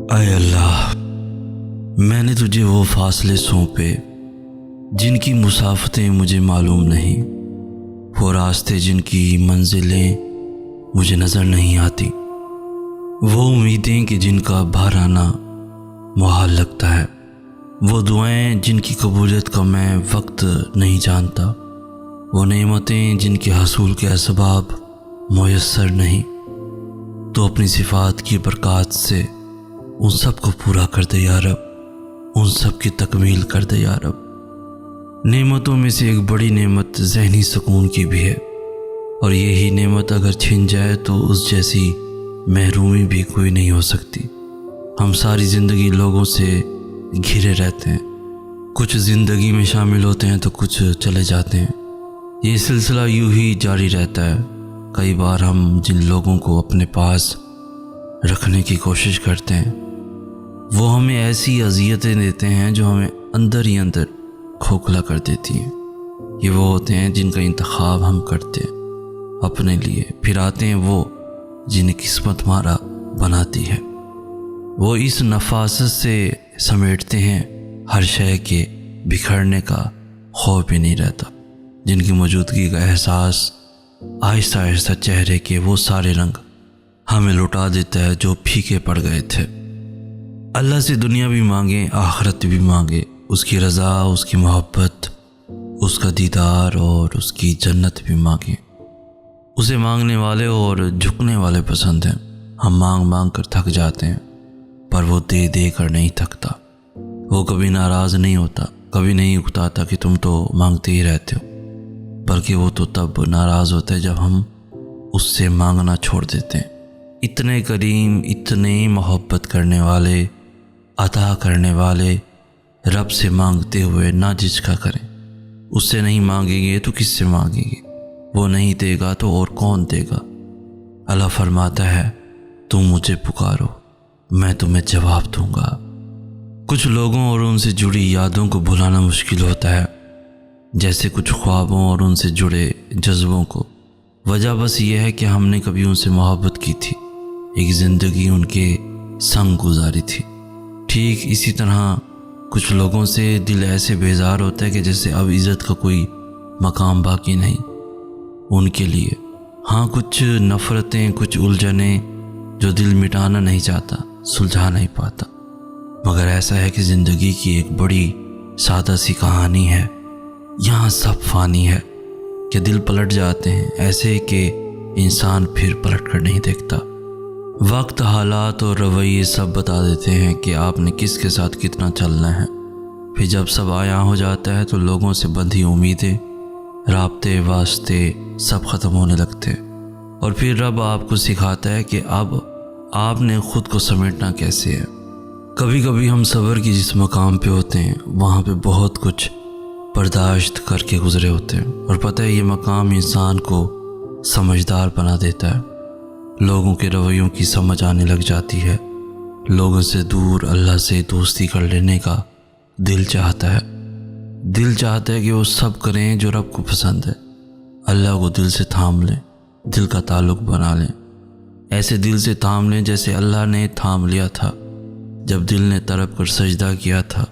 اے اللہ، میں نے تجھے وہ فاصلے سونپے جن کی مسافتیں مجھے معلوم نہیں، وہ راستے جن کی منزلیں مجھے نظر نہیں آتی، وہ امیدیں کہ جن کا باہر آنا محال لگتا ہے، وہ دعائیں جن کی قبولیت کا میں وقت نہیں جانتا، وہ نعمتیں جن کے حصول کے اسباب میسر نہیں۔ تو اپنی صفات کی برکات سے ان سب کو پورا کر دے یا رب، ان سب کی تکمیل کر دے یا رب۔ نعمتوں میں سے ایک بڑی نعمت ذہنی سکون کی بھی ہے، اور یہی نعمت اگر چھن جائے تو اس جیسی محرومی بھی کوئی نہیں ہو سکتی۔ ہم ساری زندگی لوگوں سے گھرے رہتے ہیں، کچھ زندگی میں شامل ہوتے ہیں تو کچھ چلے جاتے ہیں، یہ سلسلہ یوں ہی جاری رہتا ہے۔ کئی بار ہم جن لوگوں کو اپنے پاس رکھنے کی کوشش کرتے ہیں وہ ہمیں ایسی اذیتیں دیتے ہیں جو ہمیں اندر ہی اندر کھوکھلا کر دیتی ہیں۔ یہ وہ ہوتے ہیں جن کا انتخاب ہم کرتے ہیں اپنے لیے، پھر آتے ہیں وہ جنہیں قسمت ہمارا بناتی ہے۔ وہ اس نفاست سے سمیٹتے ہیں ہر شے کے بکھرنے کا خوف بھی نہیں رہتا، جن کی موجودگی کا احساس آہستہ آہستہ چہرے کے وہ سارے رنگ ہمیں لٹا دیتا ہے جو پھیکے پڑ گئے تھے۔ اللہ سے دنیا بھی مانگیں، آخرت بھی مانگیں، اس کی رضا، اس کی محبت، اس کا دیدار اور اس کی جنت بھی مانگیں۔ اسے مانگنے والے اور جھکنے والے پسند ہیں۔ ہم مانگ مانگ کر تھک جاتے ہیں، پر وہ دے دے کر نہیں تھکتا۔ وہ کبھی ناراض نہیں ہوتا، کبھی نہیں اکتاتا کہ تم تو مانگتے ہی رہتے ہو، بلکہ وہ تو تب ناراض ہوتا ہے جب ہم اس سے مانگنا چھوڑ دیتے ہیں۔ اتنے کریم، اتنے محبت کرنے والے، عطا کرنے والے رب سے مانگتے ہوئے نہ جھجکا کریں۔ اس سے نہیں مانگیں گے تو کس سے مانگیں گے؟ وہ نہیں دے گا تو اور کون دے گا؟ اللہ فرماتا ہے، تم مجھے پکارو، میں تمہیں جواب دوں گا۔ کچھ لوگوں اور ان سے جڑی یادوں کو بھلانا مشکل ہوتا ہے، جیسے کچھ خوابوں اور ان سے جڑے جذبوں کو۔ وجہ بس یہ ہے کہ ہم نے کبھی ان سے محبت کی تھی، ایک زندگی ان کے سنگ گزاری تھی۔ ٹھیک اسی طرح کچھ لوگوں سے دل ایسے بیزار ہوتا ہے کہ جیسے اب عزت کا کوئی مقام باقی نہیں ان کے لیے۔ ہاں، کچھ نفرتیں، کچھ الجھنیں جو دل مٹانا نہیں چاہتا، سلجھا نہیں پاتا، مگر ایسا ہے کہ زندگی کی ایک بڑی سادہ سی کہانی ہے، یہاں سب فانی ہے کہ دل پلٹ جاتے ہیں، ایسے کہ انسان پھر پلٹ کر نہیں دیکھتا۔ وقت، حالات اور رویے سب بتا دیتے ہیں کہ آپ نے کس کے ساتھ کتنا چلنا ہے۔ پھر جب سب آیا ہو جاتا ہے تو لوگوں سے بندھی امیدیں، رابطے، واسطے سب ختم ہونے لگتے ہیں، اور پھر رب آپ کو سکھاتا ہے کہ اب آپ نے خود کو سمیٹنا کیسے ہے۔ کبھی کبھی ہم صبر کی جس مقام پہ ہوتے ہیں وہاں پہ بہت کچھ برداشت کر کے گزرے ہوتے ہیں، اور پتہ ہے یہ مقام انسان کو سمجھدار بنا دیتا ہے۔ لوگوں کے رویوں کی سمجھ آنے لگ جاتی ہے، لوگوں سے دور اللہ سے دوستی کر لینے کا دل چاہتا ہے۔ دل چاہتا ہے کہ وہ سب کریں جو رب کو پسند ہے، اللہ کو دل سے تھام لیں، دل کا تعلق بنا لیں، ایسے دل سے تھام لیں جیسے اللہ نے تھام لیا تھا جب دل نے تڑپ کر سجدہ کیا تھا،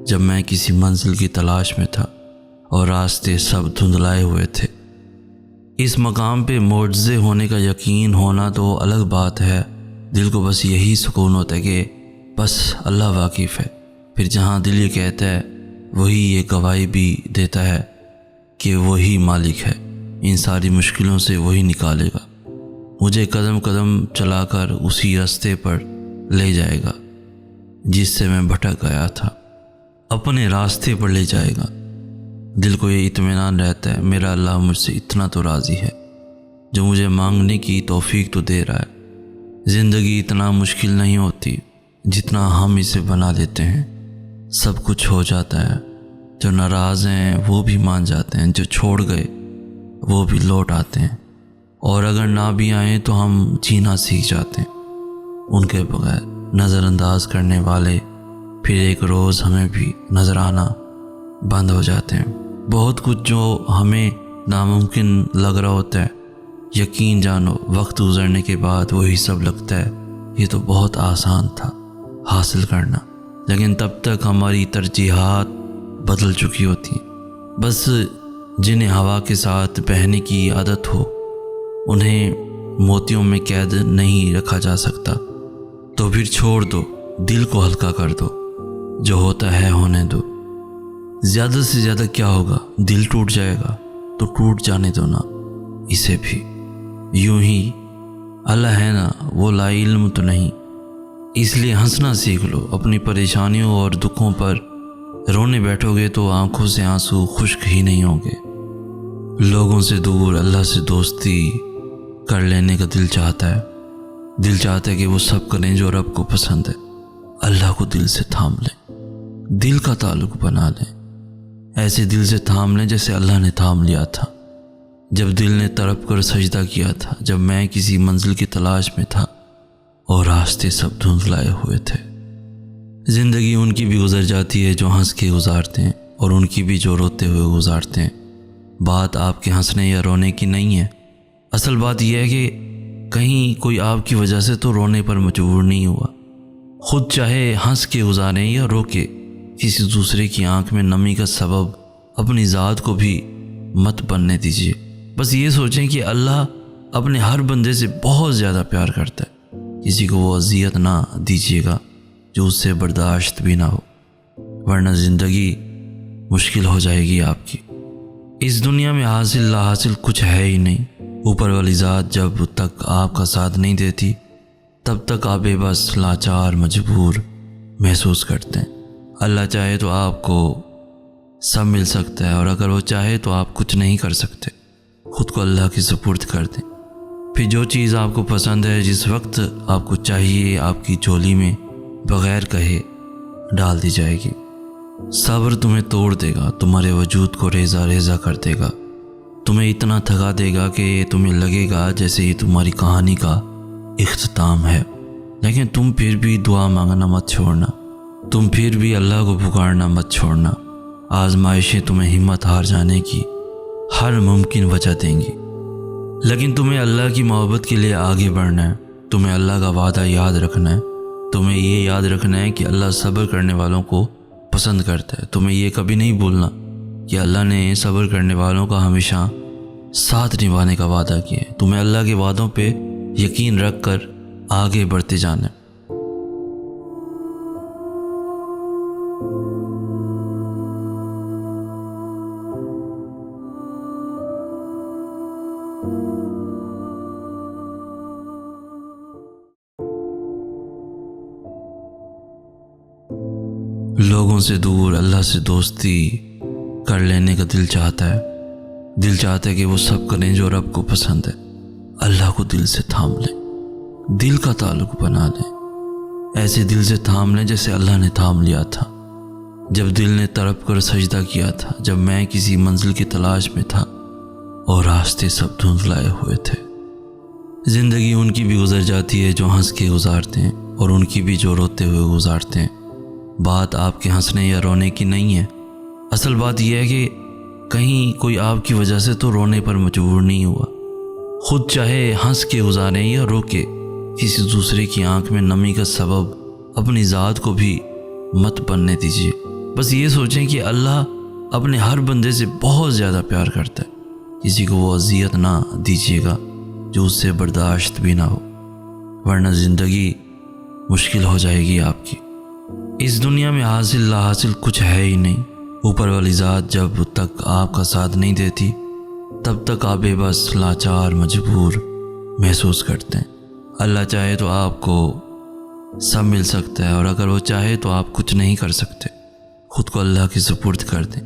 جب میں کسی منزل کی تلاش میں تھا اور راستے سب دھندلائے ہوئے تھے۔ اس مقام پہ معجزے ہونے کا یقین ہونا تو الگ بات ہے، دل کو بس یہی سکون ہوتا ہے کہ بس اللہ واقف ہے۔ پھر جہاں دل یہ کہتا ہے وہی یہ گواہی بھی دیتا ہے کہ وہی مالک ہے، ان ساری مشکلوں سے وہی نکالے گا، مجھے قدم قدم چلا کر اسی راستے پر لے جائے گا جس سے میں بھٹک گیا تھا، اپنے راستے پر لے جائے گا۔ دل کو یہ اطمینان رہتا ہے میرا اللہ مجھ سے اتنا تو راضی ہے جو مجھے مانگنے کی توفیق تو دے رہا ہے۔ زندگی اتنا مشکل نہیں ہوتی جتنا ہم اسے بنا لیتے ہیں۔ سب کچھ ہو جاتا ہے، جو ناراض ہیں وہ بھی مان جاتے ہیں، جو چھوڑ گئے وہ بھی لوٹ آتے ہیں، اور اگر نہ بھی آئیں تو ہم جینا سیکھ جاتے ہیں ان کے بغیر۔ نظر انداز کرنے والے پھر ایک روز ہمیں بھی نظر آنا بند ہو جاتے ہیں۔ بہت کچھ جو ہمیں ناممکن لگ رہا ہوتا ہے، یقین جانو وقت گزرنے کے بعد وہی سب لگتا ہے یہ تو بہت آسان تھا۔ حاصل کرنا، لیکن تب تک ہماری ترجیحات بدل چکی ہوتی ہیں۔ بس جنہیں ہوا کے ساتھ بہنے کی عادت ہو انہیں موتیوں میں قید نہیں رکھا جا سکتا، تو پھر چھوڑ دو، دل کو ہلکا کر دو، جو ہوتا ہے ہونے دو۔ زیادہ سے زیادہ کیا ہوگا، دل ٹوٹ جائے گا تو ٹوٹ جانے دو نا اسے بھی۔ یوں ہی اللہ ہے نا، وہ لا علم تو نہیں، اس لیے ہنسنا سیکھ لو۔ اپنی پریشانیوں اور دکھوں پر رونے بیٹھو گے تو آنکھوں سے آنسو خشک ہی نہیں ہوں گے۔ لوگوں سے دور اللہ سے دوستی کر لینے کا دل چاہتا ہے، دل چاہتا ہے کہ وہ سب کریں جو رب کو پسند ہے۔ اللہ کو دل سے تھام لیں، دل کا تعلق بنا لیں، ایسے دل سے تھام لیں جیسے اللہ نے تھام لیا تھا جب دل نے تڑپ کر سجدہ کیا تھا، جب میں کسی منزل کی تلاش میں تھا اور راستے سب دھندلائے ہوئے تھے۔ زندگی ان کی بھی گزر جاتی ہے جو ہنس کے گزارتے ہیں، اور ان کی بھی جو روتے ہوئے گزارتے ہیں۔ بات آپ کے ہنسنے یا رونے کی نہیں ہے، اصل بات یہ ہے کہ کہیں کوئی آپ کی وجہ سے تو رونے پر مجبور نہیں ہوا۔ خود چاہے ہنس کے گزاریں یا رو کے، کسی دوسرے کی آنکھ میں نمی کا سبب اپنی ذات کو بھی مت بننے دیجیے۔ بس یہ سوچیں کہ اللہ اپنے ہر بندے سے بہت زیادہ پیار کرتا ہے، کسی کو وہ اذیت نہ دیجیے گا جو اس سے برداشت بھی نہ ہو، ورنہ زندگی مشکل ہو جائے گی آپ کی۔ اس دنیا میں حاصل لا حاصل کچھ ہے ہی نہیں۔ اوپر والی ذات جب تک آپ کا ساتھ نہیں دیتی تب تک آپ بے بس، لاچار، مجبور محسوس کرتے ہیں۔ اللہ چاہے تو آپ کو سب مل سکتا ہے، اور اگر وہ چاہے تو آپ کچھ نہیں کر سکتے۔ خود کو اللہ کی سپرد کر دیں، پھر جو چیز آپ کو پسند ہے، جس وقت آپ کو چاہیے، آپ کی جھولی میں بغیر کہے ڈال دی جائے گی۔ صبر تمہیں توڑ دے گا، تمہارے وجود کو ریزہ ریزہ کر دے گا، تمہیں اتنا تھکا دے گا کہ تمہیں لگے گا جیسے یہ تمہاری کہانی کا اختتام ہے۔ لیکن تم پھر بھی دعا مانگنا مت چھوڑنا، تم پھر بھی اللہ کو پکارنا مت چھوڑنا۔ آزمائشیں تمہیں ہمت ہار جانے کی ہر ممکن وجہ دیں گی، لیکن تمہیں اللہ کی محبت کے لیے آگے بڑھنا ہے۔ تمہیں اللہ کا وعدہ یاد رکھنا ہے، تمہیں یہ یاد رکھنا ہے کہ اللہ صبر کرنے والوں کو پسند کرتا ہے۔ تمہیں یہ کبھی نہیں بھولنا کہ اللہ نے صبر کرنے والوں کا ہمیشہ ساتھ نبھانے کا وعدہ کیا ہے۔ تمہیں اللہ کے وعدوں پہ یقین رکھ کر آگے بڑھتے جانا ہے۔ لوگوں سے دور اللہ سے دوستی کر لینے کا دل چاہتا ہے، دل چاہتا ہے کہ وہ سب کریں جو رب کو پسند ہے۔ اللہ کو دل سے تھام لیں، دل کا تعلق بنا لیں، ایسے دل سے تھام لیں جیسے اللہ نے تھام لیا تھا جب دل نے تڑپ کر سجدہ کیا تھا، جب میں کسی منزل کی تلاش میں تھا اور راستے سب دھندلائے ہوئے تھے۔ زندگی ان کی بھی گزر جاتی ہے جو ہنس کے گزارتے ہیں، اور ان کی بھی جو روتے ہوئے گزارتے ہیں۔ بات آپ کے ہنسنے یا رونے کی نہیں ہے، اصل بات یہ ہے کہ کہیں کوئی آپ کی وجہ سے تو رونے پر مجبور نہیں ہوا۔ خود چاہے ہنس کے گزاریں یا رو کے، کسی دوسرے کی آنکھ میں نمی کا سبب اپنی ذات کو بھی مت بننے دیجیے۔ بس یہ سوچیں کہ اللہ اپنے ہر بندے سے بہت زیادہ پیار کرتا ہے، کسی کو وہ اذیت نہ دیجیے گا جو اس سے برداشت بھی نہ ہو، ورنہ زندگی مشکل ہو جائے گی آپ کی۔ اس دنیا میں حاصل لا حاصل کچھ ہے ہی نہیں۔ اوپر والی ذات جب تک آپ کا ساتھ نہیں دیتی تب تک آپ بے بس، لاچار، مجبور محسوس کرتے ہیں۔ اللہ چاہے تو آپ کو سب مل سکتا ہے، اور اگر وہ چاہے تو آپ کچھ نہیں کر سکتے۔ خود کو اللہ کی سپرد کر دیں،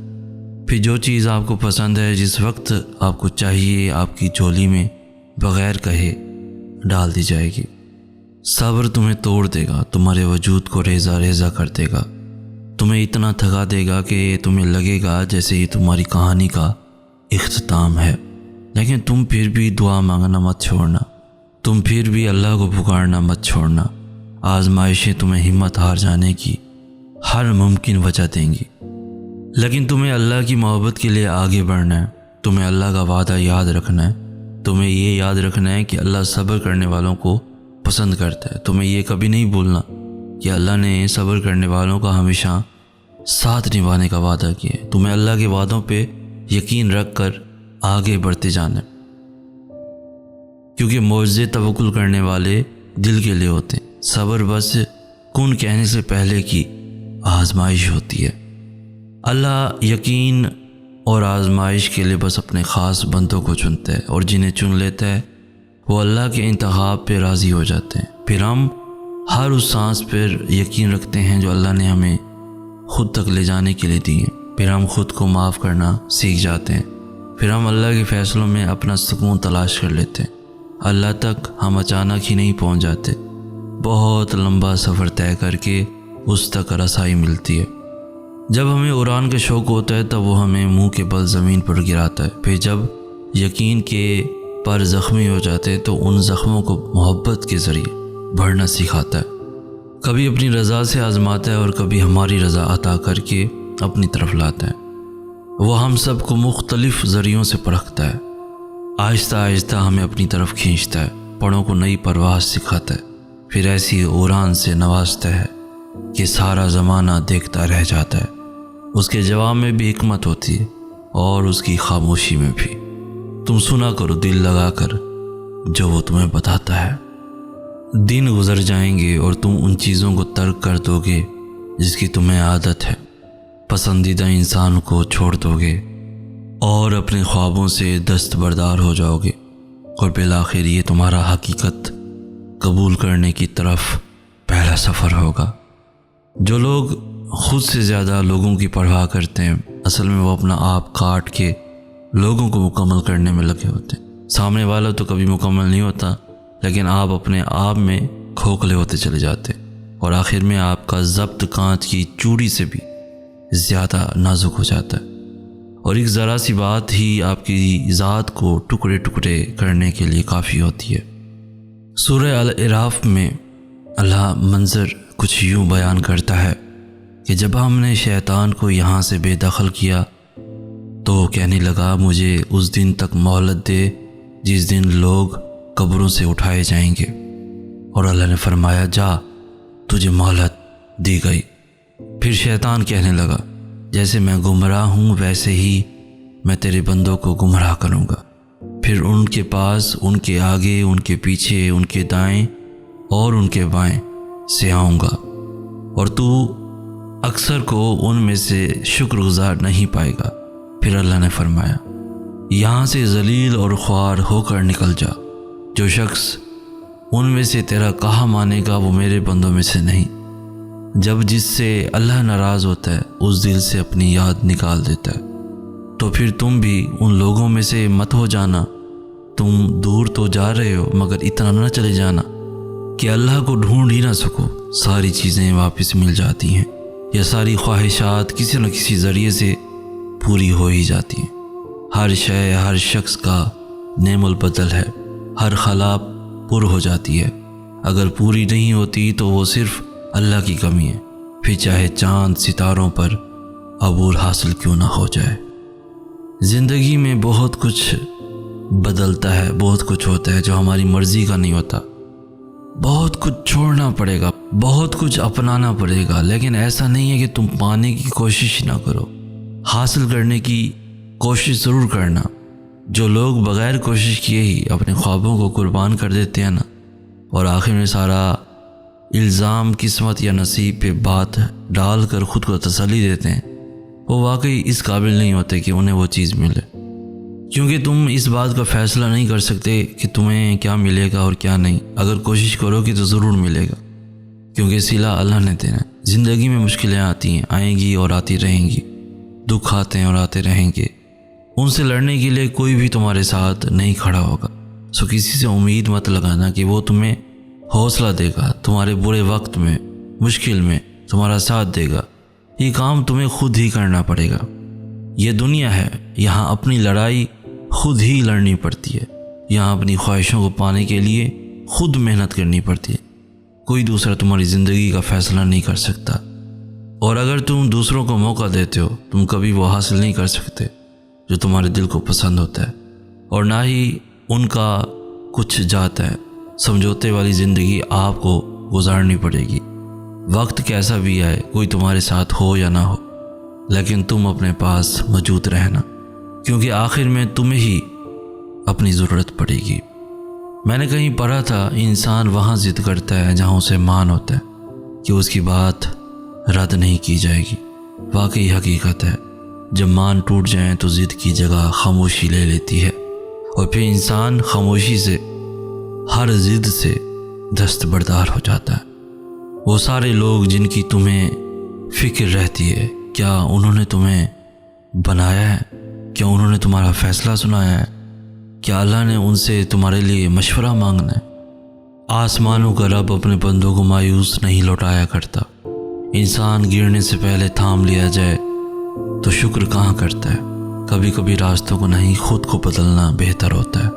پھر جو چیز آپ کو پسند ہے، جس وقت آپ کو چاہیے، آپ کی جھولی میں بغیر کہے ڈال دی جائے گی۔ صبر تمہیں توڑ دے گا، تمہارے وجود کو ریزہ ریزہ کر دے گا، تمہیں اتنا تھکا دے گا کہ تمہیں لگے گا جیسے یہ تمہاری کہانی کا اختتام ہے۔ لیکن تم پھر بھی دعا مانگنا مت چھوڑنا، تم پھر بھی اللہ کو پکارنا مت چھوڑنا۔ آزمائشیں تمہیں ہمت ہار جانے کی ہر ممکن وجہ دیں گی، لیکن تمہیں اللہ کی محبت کے لیے آگے بڑھنا ہے۔ تمہیں اللہ کا وعدہ یاد رکھنا ہے، تمہیں یہ یاد رکھنا ہے کہ اللہ صبر کرنے والوں کو پسند کرتا ہے۔ تمہیں یہ کبھی نہیں بھولنا کہ اللہ نے صبر کرنے والوں کا ہمیشہ ساتھ نبھانے کا وعدہ کیا ہے۔ تمہیں اللہ کے وعدوں پہ یقین رکھ کر آگے بڑھتے جانا، کیونکہ معجزے توکل کرنے والے دل کے لیے ہوتے ہیں۔ صبر بس کن کہنے سے پہلے کی آزمائش ہوتی ہے۔ اللہ یقین اور آزمائش کے لیے بس اپنے خاص بندوں کو چنتا ہے، اور جنہیں چن لیتا ہے وہ اللہ کے انتخاب پہ راضی ہو جاتے ہیں۔ پھر ہم ہر اس سانس پر یقین رکھتے ہیں جو اللہ نے ہمیں خود تک لے جانے کے لیے دی ہے۔ پھر ہم خود کو معاف کرنا سیکھ جاتے ہیں۔ پھر ہم اللہ کے فیصلوں میں اپنا سکون تلاش کر لیتے ہیں۔ اللہ تک ہم اچانک ہی نہیں پہنچ جاتے، بہت لمبا سفر طے کر کے اس تک رسائی ملتی ہے۔ جب ہمیں اڑان کا شوق ہوتا ہے تب وہ ہمیں منہ کے بل زمین پر گراتا ہے۔ پھر جب یقین کے پر زخمی ہو جاتے ہیں تو ان زخموں کو محبت کے ذریعے بڑھنا سکھاتا ہے۔ کبھی اپنی رضا سے آزماتا ہے اور کبھی ہماری رضا عطا کر کے اپنی طرف لاتا ہے۔ وہ ہم سب کو مختلف ذریعوں سے پرکھتا ہے، آہستہ آہستہ ہمیں اپنی طرف کھینچتا ہے، پڑوں کو نئی پرواز سکھاتا ہے، پھر ایسی اڑان سے نوازتا ہے کہ سارا زمانہ دیکھتا رہ جاتا ہے۔ اس کے جواب میں بھی حکمت ہوتی ہے اور اس کی خاموشی میں بھی۔ تم سنا کرو دل لگا کر جو وہ تمہیں بتاتا ہے۔ دن گزر جائیں گے اور تم ان چیزوں کو ترک کر دو گے جس کی تمہیں عادت ہے، پسندیدہ انسان کو چھوڑ دو گے اور اپنے خوابوں سے دستبردار ہو جاؤ گے، اور بالآخر یہ تمہارا حقیقت قبول کرنے کی طرف پہلا سفر ہوگا۔ جو لوگ خود سے زیادہ لوگوں کی پرواہ کرتے ہیں، اصل میں وہ اپنا آپ کاٹ کے لوگوں کو مکمل کرنے میں لگے ہوتے ہیں۔ سامنے والا تو کبھی مکمل نہیں ہوتا، لیکن آپ اپنے آپ میں کھوکھلے ہوتے چلے جاتے اور آخر میں آپ کا ضبط کانچ کی چوڑی سے بھی زیادہ نازک ہو جاتا ہے، اور ایک ذرا سی بات ہی آپ کی ذات کو ٹکڑے ٹکڑے کرنے کے لیے کافی ہوتی ہے۔ سورہ الاعراف میں اللہ منظر کچھ یوں بیان کرتا ہے کہ جب ہم نے شیطان کو یہاں سے بے دخل کیا تو کہنے لگا مجھے اس دن تک مہلت دے جس دن لوگ قبروں سے اٹھائے جائیں گے، اور اللہ نے فرمایا جا تجھے مہلت دی گئی۔ پھر شیطان کہنے لگا جیسے میں گمراہ ہوں ویسے ہی میں تیرے بندوں کو گمراہ کروں گا، پھر ان کے پاس، ان کے آگے، ان کے پیچھے، ان کے دائیں اور ان کے بائیں سے آؤں گا، اور تو اکثر کو ان میں سے شکر گزار نہیں پائے گا۔ پھر اللہ نے فرمایا یہاں سے ذلیل اور خوار ہو کر نکل جا، جو شخص ان میں سے تیرا کہا مانے گا وہ میرے بندوں میں سے نہیں۔ جب جس سے اللہ ناراض ہوتا ہے اس دل سے اپنی یاد نکال دیتا ہے، تو پھر تم بھی ان لوگوں میں سے مت ہو جانا۔ تم دور تو جا رہے ہو مگر اتنا نہ چلے جانا کہ اللہ کو ڈھونڈ ہی نہ سکو۔ ساری چیزیں واپس مل جاتی ہیں، یا ساری خواہشات کسی نہ کسی ذریعے سے پوری ہو ہی جاتی ہیں۔ ہر شے ہر شخص کا نعم البدل ہے، ہر خلا پر ہو جاتی ہے، اگر پوری نہیں ہوتی تو وہ صرف اللہ کی کمی ہے، پھر چاہے چاند ستاروں پر عبور حاصل کیوں نہ ہو جائے۔ زندگی میں بہت کچھ بدلتا ہے، بہت کچھ ہوتا ہے جو ہماری مرضی کا نہیں ہوتا، بہت کچھ چھوڑنا پڑے گا، بہت کچھ اپنانا پڑے گا، لیکن ایسا نہیں ہے کہ تم پانے کی کوشش نہ کرو، حاصل کرنے کی کوشش ضرور کرنا۔ جو لوگ بغیر کوشش کیے ہی اپنے خوابوں کو قربان کر دیتے ہیں نا، اور آخر میں سارا الزام قسمت یا نصیب پہ بات ڈال کر خود کو تسلی دیتے ہیں، وہ واقعی اس قابل نہیں ہوتے کہ انہیں وہ چیز ملے، کیونکہ تم اس بات کا فیصلہ نہیں کر سکتے کہ تمہیں کیا ملے گا اور کیا نہیں۔ اگر کوشش کرو گے تو ضرور ملے گا، کیونکہ صلہ اللہ نے دینا ہے۔ زندگی میں مشکلیں آتی ہیں، آئیں گی اور آتی رہیں گی، دکھ آتے ہیں اور آتے رہیں گے، ان سے لڑنے کے لیے کوئی بھی تمہارے ساتھ نہیں کھڑا ہوگا۔ سو کسی سے امید مت لگانا کہ وہ تمہیں حوصلہ دے گا، تمہارے برے وقت میں، مشکل میں تمہارا ساتھ دے گا۔ یہ کام تمہیں خود ہی کرنا پڑے گا۔ یہ دنیا ہے، یہاں اپنی لڑائی خود ہی لڑنی پڑتی ہے، یہاں اپنی خواہشوں کو پانے کے لیے خود محنت کرنی پڑتی ہے، کوئی دوسرا تمہاری زندگی کا فیصلہ نہیں کر سکتا، اور اگر تم دوسروں کو موقع دیتے ہو تم کبھی وہ حاصل نہیں کر سکتے جو تمہارے دل کو پسند ہوتا ہے، اور نہ ہی ان کا کچھ جاتا ہے۔ سمجھوتے والی زندگی آپ کو گزارنی پڑے گی، وقت کیسا بھی آئے، کوئی تمہارے ساتھ ہو یا نہ ہو، لیکن تم اپنے پاس موجود رہنا، کیونکہ آخر میں تمہیں ہی اپنی ضرورت پڑے گی۔ میں نے کہیں پڑھا تھا، انسان وہاں ضد کرتا ہے جہاں اسے مان ہوتا ہے کہ اس کی بات رد نہیں کی جائے گی۔ واقعی حقیقت ہے، جب مان ٹوٹ جائیں تو ضد کی جگہ خاموشی لے لیتی ہے، اور پھر انسان خاموشی سے ہر ضد سے دستبردار ہو جاتا ہے۔ وہ سارے لوگ جن کی تمہیں فکر رہتی ہے، کیا انہوں نے تمہیں بنایا ہے؟ کیا انہوں نے تمہارا فیصلہ سنایا ہے؟ کیا اللہ نے ان سے تمہارے لیے مشورہ مانگنا ہے؟ آسمانوں کا رب اپنے بندوں کو مایوس نہیں لوٹایا کرتا۔ انسان گرنے سے پہلے تھام لیا جائے تو شکر کہاں کرتا ہے؟ کبھی کبھی راستوں کو نہیں، خود کو بدلنا بہتر ہوتا ہے۔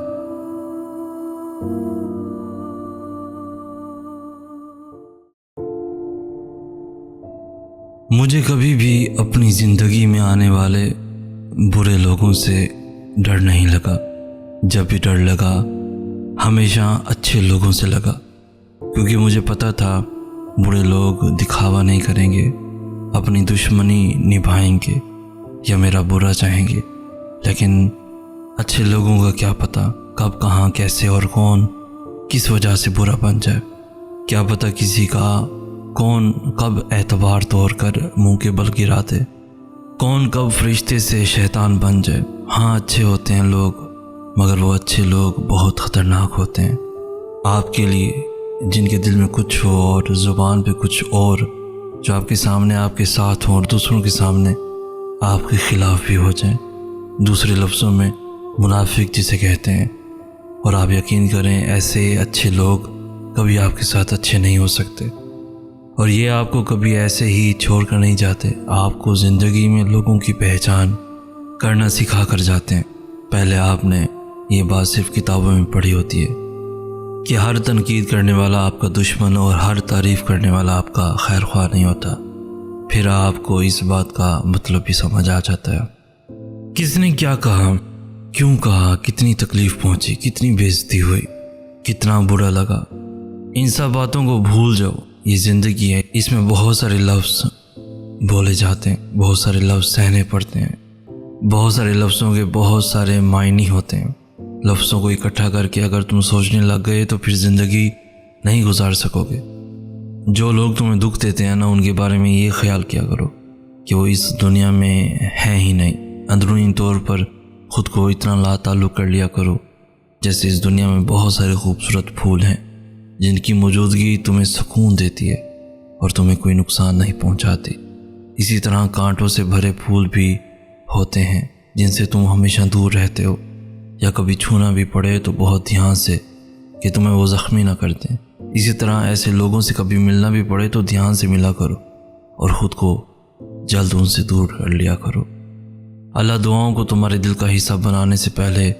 مجھے کبھی بھی اپنی زندگی میں آنے والے برے لوگوں سے ڈر نہیں لگا۔ جب بھی ڈر لگا، ہمیشہ اچھے لوگوں سے لگا، کیونکہ مجھے پتہ تھا برے لوگ دکھاوا نہیں کریں گے، اپنی دشمنی نبھائیں گے یا میرا برا چاہیں گے، لیکن اچھے لوگوں کا کیا پتہ کب، کہاں، کیسے اور کون کس وجہ سے برا بن جائے۔ کیا پتہ کسی کا کون کب اعتبار توڑ کر منہ کے بل گرا دے، کون کب فرشتے سے شیطان بن جائے۔ ہاں، اچھے ہوتے ہیں لوگ، مگر وہ اچھے لوگ بہت خطرناک ہوتے ہیں۔ آپ کے لیے جن کے دل میں کچھ ہو اور زبان پہ کچھ اور، جو آپ کے سامنے آپ کے ساتھ ہوں اور دوسروں کے سامنے آپ کے خلاف بھی ہو جائیں، دوسرے لفظوں میں منافق جسے کہتے ہیں۔ اور آپ یقین کریں، ایسے اچھے لوگ کبھی آپ کے ساتھ اچھے نہیں ہو سکتے، اور یہ آپ کو کبھی ایسے ہی چھوڑ کر نہیں جاتے، آپ کو زندگی میں لوگوں کی پہچان کرنا سکھا کر جاتے ہیں۔ پہلے آپ نے یہ بات صرف کتابوں میں پڑھی ہوتی ہے کہ ہر تنقید کرنے والا آپ کا دشمن اور ہر تعریف کرنے والا آپ کا خیر خواہ نہیں ہوتا، پھر آپ کو اس بات کا مطلب بھی سمجھ آ جاتا ہے۔ کس نے کیا کہا، کیوں کہا، کتنی تکلیف پہنچی، کتنی بے عزتی ہوئی، کتنا برا لگا، ان سب باتوں کو بھول جاؤ۔ یہ زندگی ہے، اس میں بہت سارے لفظ بولے جاتے ہیں، بہت سارے لفظ سہنے پڑتے ہیں، بہت سارے لفظوں کے بہت سارے معنی ہوتے ہیں۔ لفظوں کو اکٹھا کر کے اگر تم سوچنے لگ گئے تو پھر زندگی نہیں گزار سکو گے۔ جو لوگ تمہیں دکھ دیتے ہیں نا، ان کے بارے میں یہ خیال کیا کرو کہ وہ اس دنیا میں ہیں ہی نہیں۔ اندرونی طور پر خود کو اتنا لا تعلق کر لیا کرو جیسے اس دنیا میں بہت سارے خوبصورت پھول ہیں جن کی موجودگی تمہیں سکون دیتی ہے اور تمہیں کوئی نقصان نہیں پہنچاتی۔ اسی طرح کانٹوں سے بھرے پھول بھی ہوتے ہیں جن سے تم ہمیشہ دور رہتے ہو، یا کبھی چھونا بھی پڑے تو بہت دھیان سے کہ تمہیں وہ زخمی نہ کر دیں۔ اسی طرح ایسے لوگوں سے کبھی ملنا بھی پڑے تو دھیان سے ملا کرو اور خود کو جلد ان سے دور کر لیا کرو۔ اللہ دعاؤں کو تمہارے دل کا حصہ بنانے سے پہلے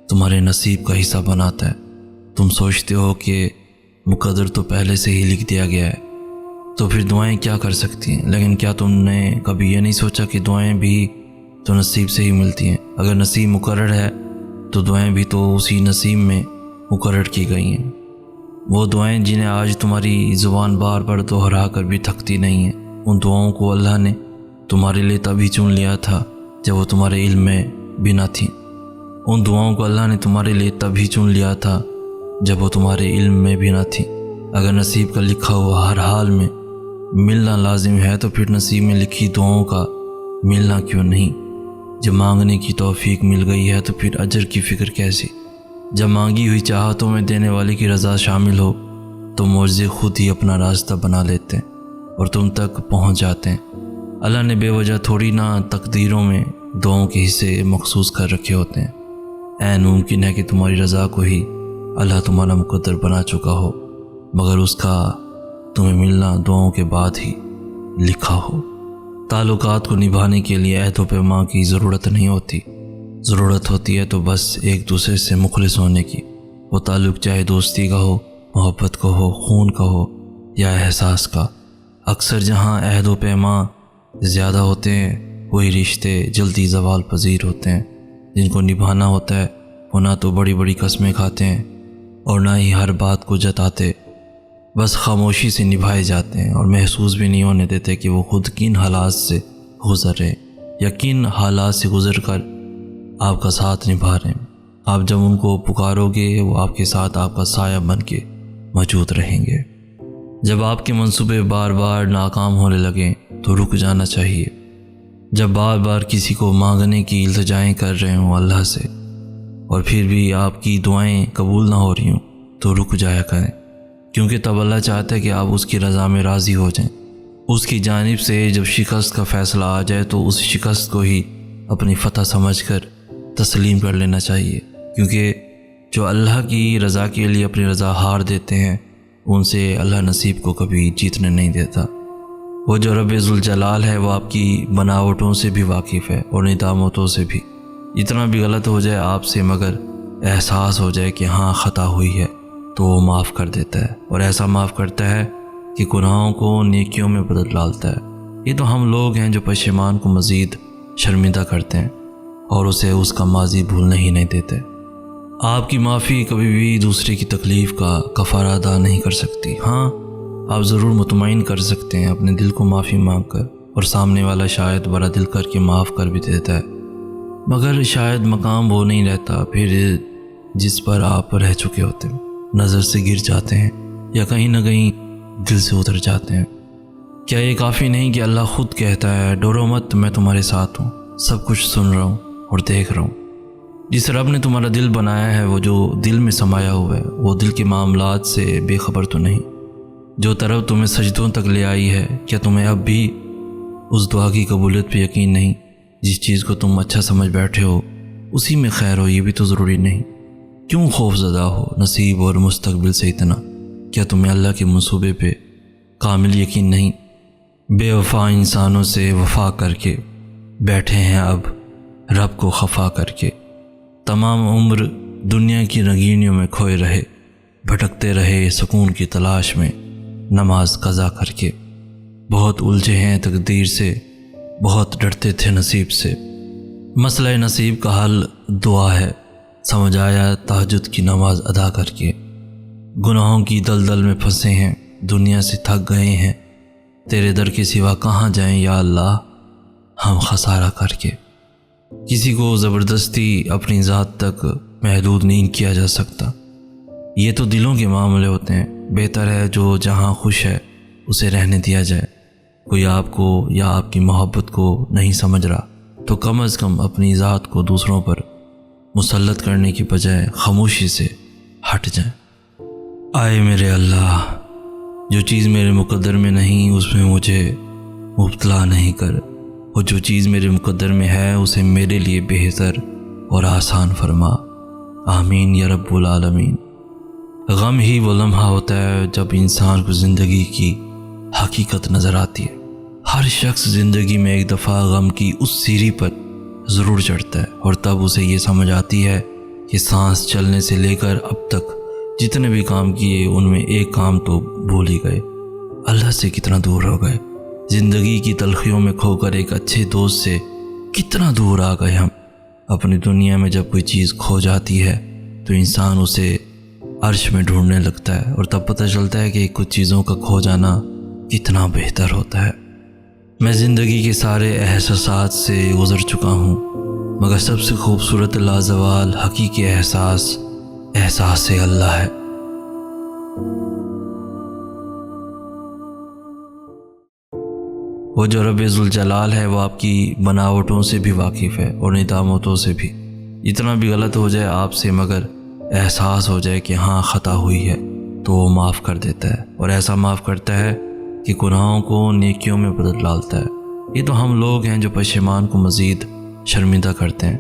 تمہارے نصیب کا حصہ بناتا ہے۔ تم سوچتے ہو کہ مقدر تو پہلے سے ہی لکھ دیا گیا ہے، تو پھر دعائیں کیا کر سکتی ہیں؟ لیکن کیا تم نے کبھی یہ نہیں سوچا کہ دعائیں بھی تو نصیب سے ہی ملتی ہیں؟ اگر نصیب مقرر ہے تو دعائیں بھی تو اسی نصیب میں مقرر کی گئی ہیں۔ وہ دعائیں جنہیں آج تمہاری زبان بار بار دہرا کر بھی تھکتی نہیں ہیں، ان دعاؤں کو اللہ نے تمہارے لیے تبھی چن لیا تھا جب وہ تمہارے علم میں بھی نہ تھیں۔ ان دعاؤں کو اللہ نے تمہارے لیے تبھی چن لیا تھا جب وہ تمہارے علم میں بھی نہ تھیں۔ اگر نصیب کا لکھا ہوا ہر حال میں ملنا لازم ہے تو پھر نصیب میں لکھی دعاؤں کا ملنا کیوں نہیں؟ جب مانگنے کی توفیق مل گئی ہے تو پھر اجر کی فکر کیسی؟ جب مانگی ہوئی چاہتوں میں دینے والے کی رضا شامل ہو تو معجزے خود ہی اپنا راستہ بنا لیتے ہیں اور تم تک پہنچ جاتے ہیں۔ اللہ نے بے وجہ تھوڑی نہ تقدیروں میں دعاؤں کے حصے مخصوص کر رکھے ہوتے ہیں۔ عین ممکن ہے کہ تمہاری رضا کو ہی اللہ تمہارا مقدر بنا چکا ہو، مگر اس کا تمہیں ملنا دعاؤں کے بعد ہی لکھا ہو۔ تعلقات کو نبھانے کے لیے عہد و پیمان کی ضرورت نہیں ہوتی، ضرورت ہوتی ہے تو بس ایک دوسرے سے مخلص ہونے کی۔ وہ تعلق چاہے دوستی کا ہو، محبت کا ہو، خون کا ہو یا احساس کا۔ اکثر جہاں عہد و پیمان زیادہ ہوتے ہیں وہی رشتے جلدی زوال پذیر ہوتے ہیں۔ جن کو نبھانا ہوتا ہے وہ نہ تو بڑی بڑی قسمیں کھاتے ہیں اور نہ ہی ہر بات کو جتاتے بس خاموشی سے نبھائے جاتے ہیں اور محسوس بھی نہیں ہونے دیتے کہ وہ خود کن حالات سے گزر رہے یا کن حالات سے گزر کر آپ کا ساتھ نبھا رہے ہیں۔ آپ جب ان کو پکارو گے وہ آپ کے ساتھ آپ کا سایہ بن کے موجود رہیں گے۔ جب آپ کے منصوبے بار بار ناکام ہونے لگیں تو رک جانا چاہیے۔ جب بار بار کسی کو مانگنے کی التجائیں کر رہے ہوں اللہ سے اور پھر بھی آپ کی دعائیں قبول نہ ہو رہی ہوں تو رک جایا کریں، کیونکہ تب اللہ چاہتا ہے کہ آپ اس کی رضا میں راضی ہو جائیں۔ اس کی جانب سے جب شکست کا فیصلہ آ جائے تو اس شکست کو ہی اپنی فتح سمجھ کر تسلیم کر لینا چاہیے، کیونکہ جو اللہ کی رضا کے لیے اپنی رضا ہار دیتے ہیں ان سے اللہ نصیب کو کبھی جیتنے نہیں دیتا۔ وہ جو رب ذوالجلال ہے وہ آپ کی بناوٹوں سے بھی واقف ہے اور نظامتوں سے بھی۔ جتنا بھی غلط ہو جائے آپ سے مگر احساس ہو جائے کہ ہاں خطا ہوئی ہے تو وہ معاف کر دیتا ہے، اور ایسا معاف کرتا ہے کہ گناہوں کو نیکیوں میں بدل ڈالتا ہے۔ یہ تو ہم لوگ ہیں جو پشیمان کو مزید شرمندہ کرتے ہیں اور اسے اس کا ماضی بھولنے ہی نہیں دیتے۔ آپ کی معافی کبھی بھی دوسرے کی تکلیف کا کفارہ ادا نہیں کر سکتی۔ ہاں، آپ ضرور مطمئن کر سکتے ہیں اپنے دل کو معافی مانگ کر، اور سامنے والا شاید بڑا دل کر کے معاف کر بھی دیتا ہے، مگر شاید مقام وہ نہیں رہتا پھر جس پر آپ رہ چکے ہوتے ہیں، نظر سے گر جاتے ہیں یا کہیں نہ کہیں دل سے اتر جاتے ہیں۔ کیا یہ کافی نہیں کہ اللہ خود کہتا ہے ڈرو مت، میں تمہارے ساتھ ہوں، سب کچھ سن رہا ہوں اور دیکھ رہا ہوں۔ جس رب نے تمہارا دل بنایا ہے، وہ جو دل میں سمایا ہوا ہے، وہ دل کے معاملات سے بے خبر تو نہیں؟ جو طرف تمہیں سجدوں تک لے آئی ہے، کیا تمہیں اب بھی اس دعا کی قبولیت پہ یقین نہیں؟ جس چیز کو تم اچھا سمجھ بیٹھے ہو اسی میں خیر ہو، یہ بھی تو ضروری نہیں؟ کیوں خوف زدہ ہو نصیب اور مستقبل سے اتنا؟ کیا تمہیں اللہ کے منصوبے پہ کامل یقین نہیں؟ بے وفا انسانوں سے وفا کر کے بیٹھے ہیں اب رب کو خفا کر کے، تمام عمر دنیا کی رنگینیوں میں کھوئے رہے، بھٹکتے رہے سکون کی تلاش میں نماز قضا کر کے۔ بہت الجھے ہیں تقدیر سے، بہت ڈرتے تھے نصیب سے۔ مسئلہ نصیب کا حل دعا ہے، سمجھ آیا تہجد کی نماز ادا کر کے۔ گناہوں کی دلدل میں پھنسے ہیں، دنیا سے تھک گئے ہیں، تیرے در کے سوا کہاں جائیں یا اللہ ہم خسارہ کر کے۔ کسی کو زبردستی اپنی ذات تک محدود نہیں کیا جا سکتا، یہ تو دلوں کے معاملے ہوتے ہیں۔ بہتر ہے جو جہاں خوش ہے اسے رہنے دیا جائے۔ کوئی آپ کو یا آپ کی محبت کو نہیں سمجھ رہا تو کم از کم اپنی ذات کو دوسروں پر مسلط کرنے کی بجائے خاموشی سے ہٹ جائیں۔ آئے میرے اللہ، جو چیز میرے مقدر میں نہیں اس میں مجھے مبتلا نہیں کر، اور جو چیز میرے مقدر میں ہے اسے میرے لیے بہتر اور آسان فرما۔ آمین یا رب العالمین۔ غم ہی وہ لمحہ ہوتا ہے جب انسان کو زندگی کی حقیقت نظر آتی ہے۔ ہر شخص زندگی میں ایک دفعہ غم کی اس سیڑھی پر ضرور چڑھتا ہے، اور تب اسے یہ سمجھ آتی ہے کہ سانس چلنے سے لے کر اب تک جتنے بھی کام کیے ان میں ایک کام تو بھول ہی گئے، اللہ سے کتنا دور ہو گئے۔ زندگی کی تلخیوں میں کھو کر ایک اچھے دوست سے کتنا دور آ گئے ہم۔ اپنی دنیا میں جب کوئی چیز کھو جاتی ہے تو انسان اسے عرش میں ڈھونڈنے لگتا ہے، اور تب پتہ چلتا ہے کہ کچھ چیزوں کا کھو جانا کتنا بہتر ہوتا ہے۔ میں زندگی کے سارے احساسات سے گزر چکا ہوں، مگر سب سے خوبصورت لازوال حقیقی احساس اللہ ہے۔ وہ جو رب ذوالجلال ہے وہ آپ کی بناوٹوں سے بھی واقف ہے اور نظامتوں سے بھی۔ جتنا بھی غلط ہو جائے آپ سے مگر احساس ہو جائے کہ ہاں خطا ہوئی ہے تو وہ معاف کر دیتا ہے، اور ایسا معاف کرتا ہے کہ گناہوں کو نیکیوں میں بدل ڈالتا ہے۔ یہ تو ہم لوگ ہیں جو پشیمان کو مزید شرمندہ کرتے ہیں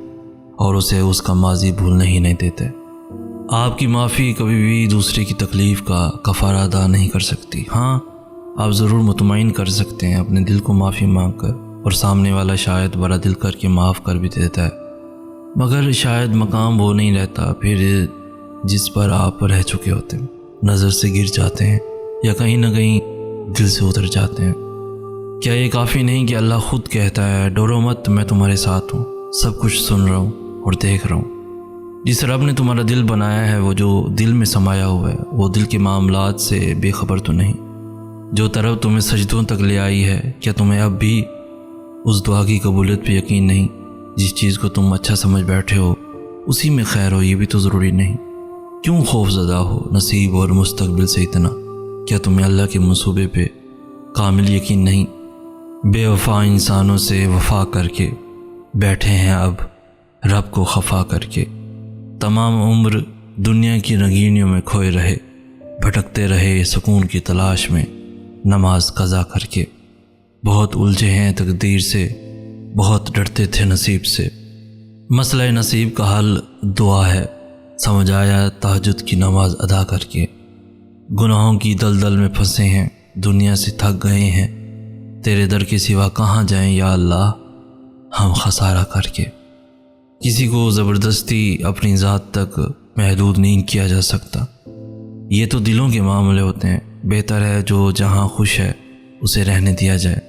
اور اسے اس کا ماضی بھولنے ہی نہیں دیتے۔ آپ کی معافی کبھی بھی دوسرے کی تکلیف کا کفارہ ادا نہیں کر سکتی۔ ہاں، آپ ضرور مطمئن کر سکتے ہیں اپنے دل کو معافی مانگ کر، اور سامنے والا شاید بڑا دل کر کے معاف کر بھی دیتا ہے، مگر شاید مقام وہ نہیں رہتا پھر جس پر آپ رہ چکے ہوتے ہیں، نظر سے گر جاتے ہیں یا کہیں نہ کہیں دل سے اتر جاتے ہیں۔ کیا یہ کافی نہیں کہ اللہ خود کہتا ہے ڈرو مت، میں تمہارے ساتھ ہوں، سب کچھ سن رہا ہوں اور دیکھ رہا ہوں۔ جس رب نے تمہارا دل بنایا ہے، وہ جو دل میں سمایا ہوا ہے، وہ دل کے معاملات سے بے خبر تو نہیں؟ جو طرف تمہیں سجدوں تک لے آئی ہے، کیا تمہیں اب بھی اس دعا کی قبولیت پہ یقین نہیں؟ جس چیز کو تم اچھا سمجھ بیٹھے ہو اسی میں خیر ہو، یہ بھی تو ضروری نہیں؟ کیوں خوف زدہ ہو نصیب اور مستقبل سے اتنا؟ کیا تمہیں اللہ کے منصوبے پہ کامل یقین نہیں؟ بے وفا انسانوں سے وفا کر کے بیٹھے ہیں اب رب کو خفا کر کے، تمام عمر دنیا کی رنگینیوں میں کھوئے رہے، بھٹکتے رہے سکون کی تلاش میں نماز قضا کر کے، بہت الجھے ہیں تقدیر سے، بہت ڈرتے تھے نصیب سے۔ مسئلہ نصیب کا حل دعا ہے، سمجھ آیا تہجد کی نماز ادا کر کے۔ گناہوں کی دلدل میں پھنسے ہیں، دنیا سے تھک گئے ہیں، تیرے در کے سوا کہاں جائیں یا اللہ ہم خسارہ کر کے۔ کسی کو زبردستی اپنی ذات تک محدود نہیں کیا جا سکتا، یہ تو دلوں کے معاملے ہوتے ہیں۔ بہتر ہے جو جہاں خوش ہے اسے رہنے دیا جائے۔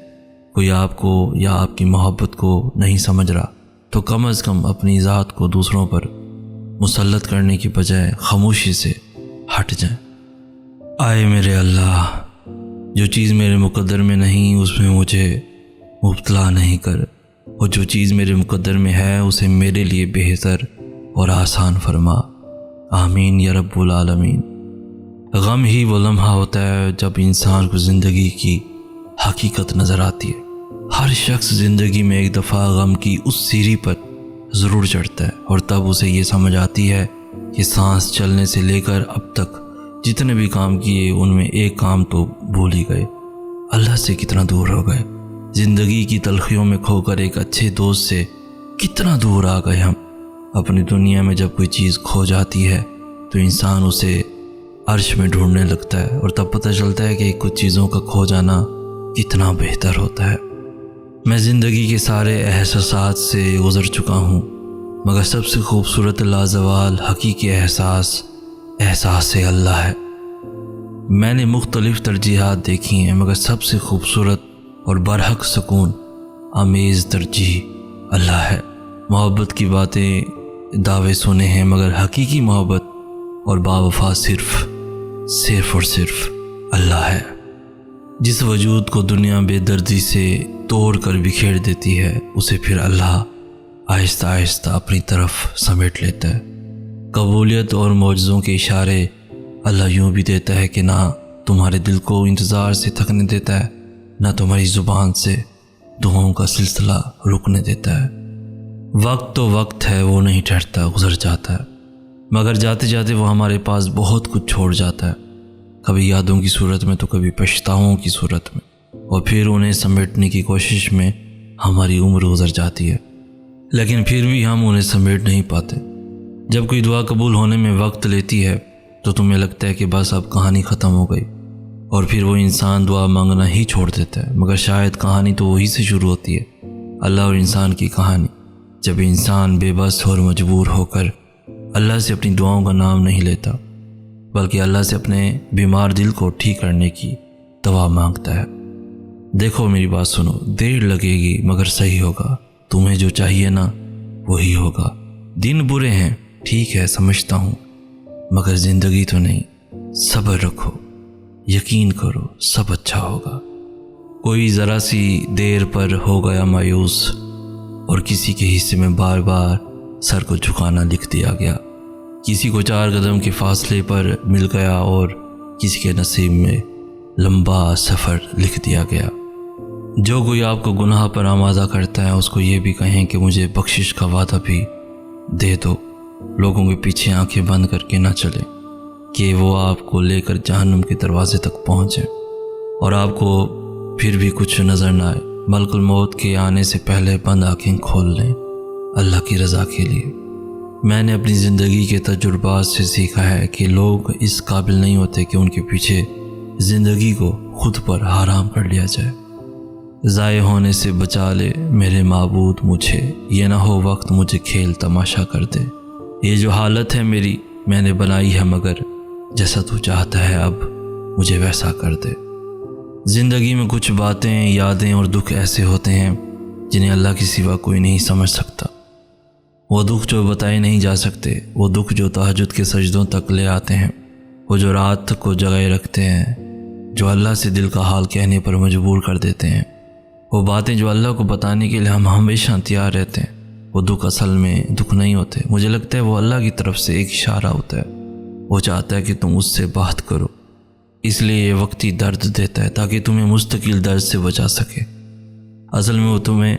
کوئی آپ کو یا آپ کی محبت کو نہیں سمجھ رہا تو کم از کم اپنی ذات کو دوسروں پر مسلط کرنے کی بجائے خاموشی سے ہٹ جائیں۔ آئے میرے اللہ، جو چیز میرے مقدر میں نہیں اس میں مجھے مبتلا نہیں کر، اور جو چیز میرے مقدر میں ہے اسے میرے لیے بہتر اور آسان فرما۔ آمین یا رب العالمین۔ غم ہی وہ لمحہ ہوتا ہے جب انسان کو زندگی کی حقیقت نظر آتی ہے۔ ہر شخص زندگی میں ایک دفعہ غم کی اس سیڑھی پر ضرور چڑھتا ہے، اور تب اسے یہ سمجھ آتی ہے کہ سانس چلنے سے لے کر اب تک جتنے بھی کام کیے ان میں ایک کام تو بھول ہی گئے، اللہ سے کتنا دور ہو گئے۔ زندگی کی تلخیوں میں کھو کر ایک اچھے دوست سے کتنا دور آ گئے ہم۔ اپنی دنیا میں جب کوئی چیز کھو جاتی ہے تو انسان اسے عرش میں ڈھونڈنے لگتا ہے، اور تب پتہ چلتا ہے کہ کچھ چیزوں کا کھو جانا کتنا بہتر ہوتا ہے۔ میں زندگی کے سارے احساسات سے گزر چکا ہوں، مگر سب سے خوبصورت لازوال حقیقی احساس اللہ ہے۔ میں نے مختلف ترجیحات دیکھی ہیں، مگر سب سے خوبصورت اور برحق سکون آمیز ترجیح اللہ ہے۔ محبت کی باتیں دعوے سنے ہیں، مگر حقیقی محبت اور باوفا صرف اور صرف اللہ ہے۔ جس وجود کو دنیا بے دردی سے توڑ کر بکھیر دیتی ہے، اسے پھر اللہ آہستہ آہستہ اپنی طرف سمیٹ لیتا ہے۔ قبولیت اور معجزوں کے اشارے اللہ یوں بھی دیتا ہے کہ نہ تمہارے دل کو انتظار سے تھکنے دیتا ہے، نہ تمہاری زبان سے دعاؤں کا سلسلہ رکنے دیتا ہے۔ وقت تو وقت ہے، وہ نہیں ٹھہرتا، گزر جاتا ہے، مگر جاتے جاتے وہ ہمارے پاس بہت کچھ چھوڑ جاتا ہے، کبھی یادوں کی صورت میں تو کبھی پچھتاووں کی صورت میں، اور پھر انہیں سمیٹنے کی کوشش میں ہماری عمر گزر جاتی ہے، لیکن پھر بھی ہم انہیں سمیٹ نہیں پاتے۔ جب کوئی دعا قبول ہونے میں وقت لیتی ہے تو تمہیں لگتا ہے کہ بس اب کہانی ختم ہو گئی، اور پھر وہ انسان دعا مانگنا ہی چھوڑ دیتا ہے، مگر شاید کہانی تو وہی سے شروع ہوتی ہے، اللہ اور انسان کی کہانی۔ جب انسان بے بس اور مجبور ہو کر اللہ سے اپنی دعاؤں کا نام نہیں لیتا، بلکہ اللہ سے اپنے بیمار دل کو ٹھیک کرنے کی دعا مانگتا ہے۔ دیکھو میری بات سنو، دیر لگے گی مگر صحیح ہوگا، تمہیں جو چاہیے نا وہی ہوگا۔ دن برے ہیں ٹھیک ہے سمجھتا ہوں، مگر زندگی تو نہیں۔ صبر رکھو، یقین کرو، سب اچھا ہوگا۔ کوئی ذرا سی دیر پر ہو گیا مایوس، اور کسی کے حصے میں بار بار سر کو جھکانا لکھ دیا گیا، کسی کو 4 قدم کے فاصلے پر مل گیا، اور کسی کے نصیب میں لمبا سفر لکھ دیا گیا۔ جو کوئی آپ کو گناہ پر آمادہ کرتا ہے اس کو یہ بھی کہیں کہ مجھے بخشش کا وعدہ بھی دے دو۔ لوگوں کے پیچھے آنکھیں بند کر کے نہ چلیں کہ وہ آپ کو لے کر جہنم کے دروازے تک پہنچیں اور آپ کو پھر بھی کچھ نظر نہ آئے۔ ملک الموت کے آنے سے پہلے بند آنکھیں کھول لیں اللہ کی رضا کے لیے۔ میں نے اپنی زندگی کے تجربات سے سیکھا ہے کہ لوگ اس قابل نہیں ہوتے کہ ان کے پیچھے زندگی کو خود پر حرام کر لیا جائے۔ ضائع ہونے سے بچا لے میرے معبود مجھے، یہ نہ ہو وقت مجھے کھیل تماشا کر دے۔ یہ جو حالت ہے میری میں نے بنائی ہے، مگر جیسا تو چاہتا ہے اب مجھے ویسا کر دے۔ زندگی میں کچھ باتیں، یادیں اور دکھ ایسے ہوتے ہیں جنہیں اللہ کے سوا کوئی نہیں سمجھ سکتا۔ وہ دکھ جو بتائے نہیں جا سکتے، وہ دکھ جو تہجد کے سجدوں تک لے آتے ہیں، وہ جو رات کو جگائے رکھتے ہیں، جو اللہ سے دل کا حال کہنے پر مجبور کر دیتے ہیں، وہ باتیں جو اللہ کو بتانے کے لیے ہم ہمیشہ تیار رہتے ہیں، وہ دکھ اصل میں دکھ نہیں ہوتے۔ مجھے لگتا ہے وہ اللہ کی طرف سے ایک اشارہ ہوتا ہے، وہ چاہتا ہے کہ تم اس سے بات کرو، اس لیے یہ وقتی درد دیتا ہے تاکہ تمہیں مستقل درد سے بچا سکے۔ اصل میں وہ تمہیں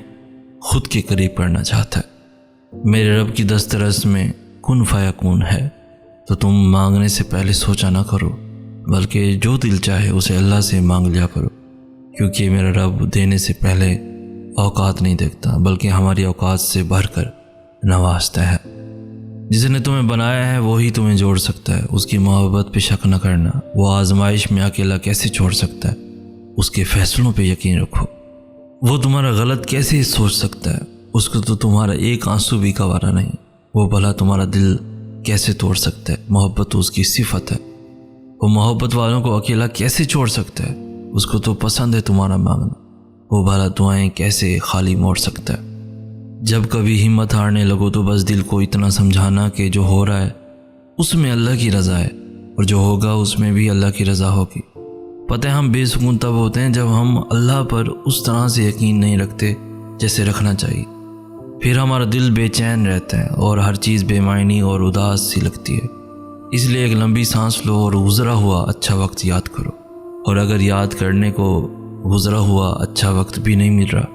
خود کے قریب کرنا چاہتا ہے۔ میرے رب کی دسترس میں کن فیکون ہے، تو تم مانگنے سے پہلے سوچا نہ کرو، بلکہ جو دل چاہے اسے اللہ سے مانگ لیا کرو، کیونکہ میرا رب دینے سے پہلے اوقات نہیں دیکھتا بلکہ ہماری اوقات سے بڑھ کر نوازتا ہے۔ جس نے تمہیں بنایا ہے وہی تمہیں جوڑ سکتا ہے، اس کی محبت پہ شک نہ کرنا، وہ آزمائش میں اکیلا کیسے چھوڑ سکتا ہے، اس کے فیصلوں پہ یقین رکھو۔ وہ تمہارا غلط کیسے سوچ سکتا ہے، اس کو تو تمہارا ایک آنسو بھی گوارا نہیں۔ وہ بھلا تمہارا دل کیسے توڑ سکتا ہے، محبت تو اس کی صفت ہے۔ وہ محبت والوں کو اکیلا کیسے چھوڑ سکتا ہے، اس کو تو پسند ہے تمہارا مانگنا۔ وہ بھلا دعائیں کیسے خالی موڑ سکتا ہے۔ جب کبھی ہمت ہارنے لگو تو بس دل کو اتنا سمجھانا کہ جو ہو رہا ہے اس میں اللہ کی رضا ہے، اور جو ہوگا اس میں بھی اللہ کی رضا ہوگی۔ پتہ ہے ہم بے سکون تب ہوتے ہیں جب ہم اللہ پر اس طرح سے یقین نہیں رکھتے جیسے رکھنا چاہیے، پھر ہمارا دل بے چین رہتا ہے اور ہر چیز بے معنی اور اداس سی لگتی ہے۔ اس لیے ایک لمبی سانس لو اور گزرا ہوا اچھا وقت یاد کرو، اور اگر یاد کرنے کو گزرا ہوا اچھا وقت بھی نہیں مل رہا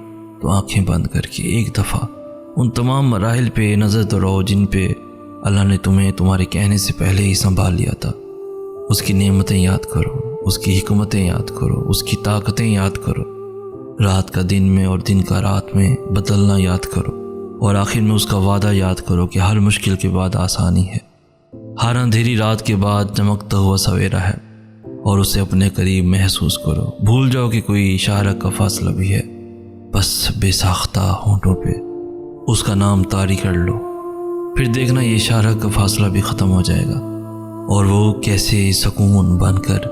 تو آنکھیں بند کر کے ایک دفعہ ان تمام مراحل پہ نظر دوڑاؤ جن پہ اللہ نے تمہیں تمہارے کہنے سے پہلے ہی سنبھال لیا تھا۔ اس کی نعمتیں یاد کرو، اس کی حکمتیں یاد کرو، اس کی طاقتیں یاد کرو، رات کا دن میں اور دن کا رات میں بدلنا یاد کرو، اور آخر میں اس کا وعدہ یاد کرو کہ ہر مشکل کے بعد آسانی ہے، ہر اندھیری رات کے بعد چمکتا ہوا سویرا ہے، اور اسے اپنے قریب محسوس کرو۔ بھول جاؤ کہ کوئی اشارہ کا فاصلہ بھی ہے، بس بے ساختہ ہونٹوں پہ اس کا نام طاری کر لو، پھر دیکھنا یہ اشارہ کا فاصلہ بھی ختم ہو جائے گا، اور وہ کیسے سکون بن کر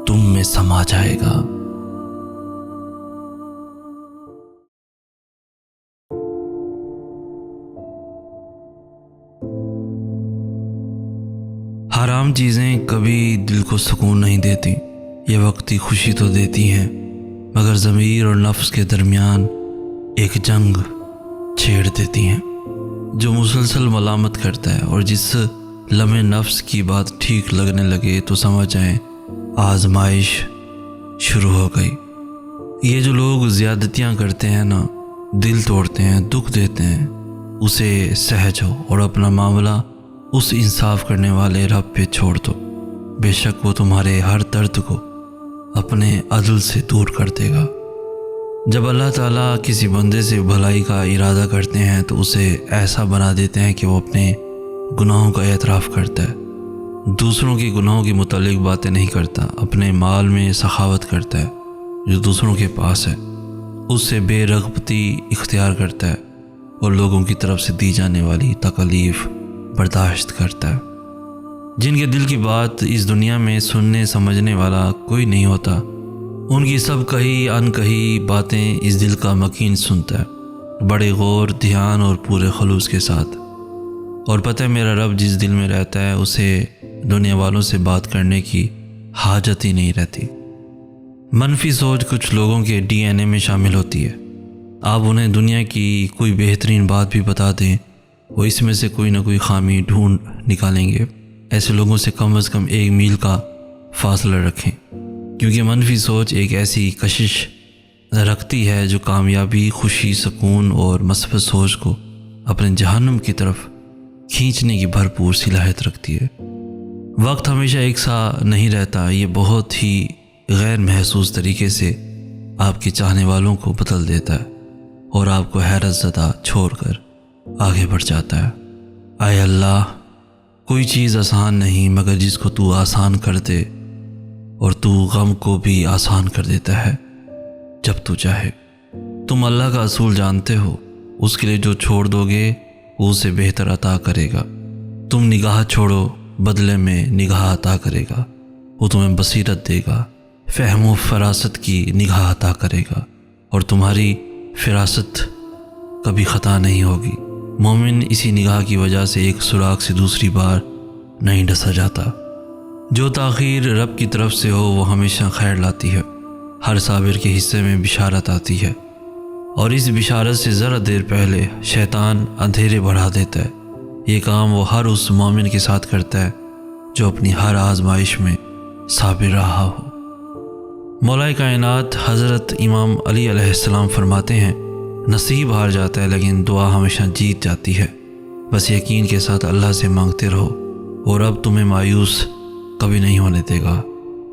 تم میں سما جائے گا۔ حرام چیزیں کبھی دل کو سکون نہیں دیتی، یہ وقتی خوشی تو دیتی ہیں، مگر ضمیر اور نفس کے درمیان ایک جنگ چھیڑ دیتی ہیں جو مسلسل ملامت کرتا ہے، اور جس لمحے نفس کی بات ٹھیک لگنے لگے تو سمجھ جائیں آزمائش شروع ہو گئی۔ یہ جو لوگ زیادتیاں کرتے ہیں نا، دل توڑتے ہیں، دکھ دیتے ہیں، اسے سہجو اور اپنا معاملہ اس انصاف کرنے والے رب پہ چھوڑ دو، بے شک وہ تمہارے ہر درد کو اپنے عدل سے دور کر دے گا۔ جب اللہ تعالیٰ کسی بندے سے بھلائی کا ارادہ کرتے ہیں تو اسے ایسا بنا دیتے ہیں کہ وہ اپنے گناہوں کا اعتراف کرتا ہے، دوسروں کے گناہوں کے متعلق باتیں نہیں کرتا، اپنے مال میں سخاوت کرتا ہے جو دوسروں کے پاس ہے، اس سے بے رغبتی اختیار کرتا ہے، اور لوگوں کی طرف سے دی جانے والی تکلیف برداشت کرتا ہے۔ جن کے دل کی بات اس دنیا میں سننے سمجھنے والا کوئی نہیں ہوتا، ان کی سب کہی انکہی باتیں اس دل کا مکین سنتا ہے، بڑے غور دھیان اور پورے خلوص کے ساتھ۔ اور پتہ ہے میرا رب جس دل میں رہتا ہے اسے دنیا والوں سے بات کرنے کی حاجت ہی نہیں رہتی۔ منفی سوچ کچھ لوگوں کے ڈی این اے میں شامل ہوتی ہے، آپ انہیں دنیا کی کوئی بہترین بات بھی بتا دیں، وہ اس میں سے کوئی نہ کوئی خامی ڈھونڈ نکالیں گے۔ ایسے لوگوں سے کم از کم 1 میل کا فاصلہ رکھیں، کیونکہ منفی سوچ ایک ایسی کشش رکھتی ہے جو کامیابی، خوشی، سکون اور مثبت سوچ کو اپنے جہنم کی طرف کھینچنے کی بھرپور صلاحیت رکھتی ہے۔ وقت ہمیشہ ایک سا نہیں رہتا، یہ بہت ہی غیر محسوس طریقے سے آپ کے چاہنے والوں کو بدل دیتا ہے اور آپ کو حیرت زدہ چھوڑ کر آگے بڑھ جاتا ہے۔ اے اللہ، کوئی چیز آسان نہیں مگر جس کو تو آسان کر دے، اور تو غم کو بھی آسان کر دیتا ہے جب تو چاہے۔ تم اللہ کا اصول جانتے ہو، اس کے لیے جو چھوڑ دو گے وہ اسے بہتر عطا کرے گا۔ تم نگاہ چھوڑو، بدلے میں نگاہ عطا کرے گا، وہ تمہیں بصیرت دے گا، فہم و فراست کی نگاہ عطا کرے گا، اور تمہاری فراست کبھی خطا نہیں ہوگی۔ مومن اسی نگاہ کی وجہ سے ایک سوراخ سے دوسری بار نہیں ڈسا جاتا۔ جو تاخیر رب کی طرف سے ہو وہ ہمیشہ خیر لاتی ہے۔ ہر صابر کے حصے میں بشارت آتی ہے، اور اس بشارت سے ذرا دیر پہلے شیطان اندھیرے بڑھا دیتا ہے۔ یہ کام وہ ہر اس مومن کے ساتھ کرتا ہے جو اپنی ہر آزمائش میں صابر رہا ہو۔ مولا کائنات حضرت امام علی علیہ السلام فرماتے ہیں، نصیب ہار جاتا ہے لیکن دعا ہمیشہ جیت جاتی ہے۔ بس یقین کے ساتھ اللہ سے مانگتے رہو اور اب تمہیں مایوس کبھی نہیں ہونے دے گا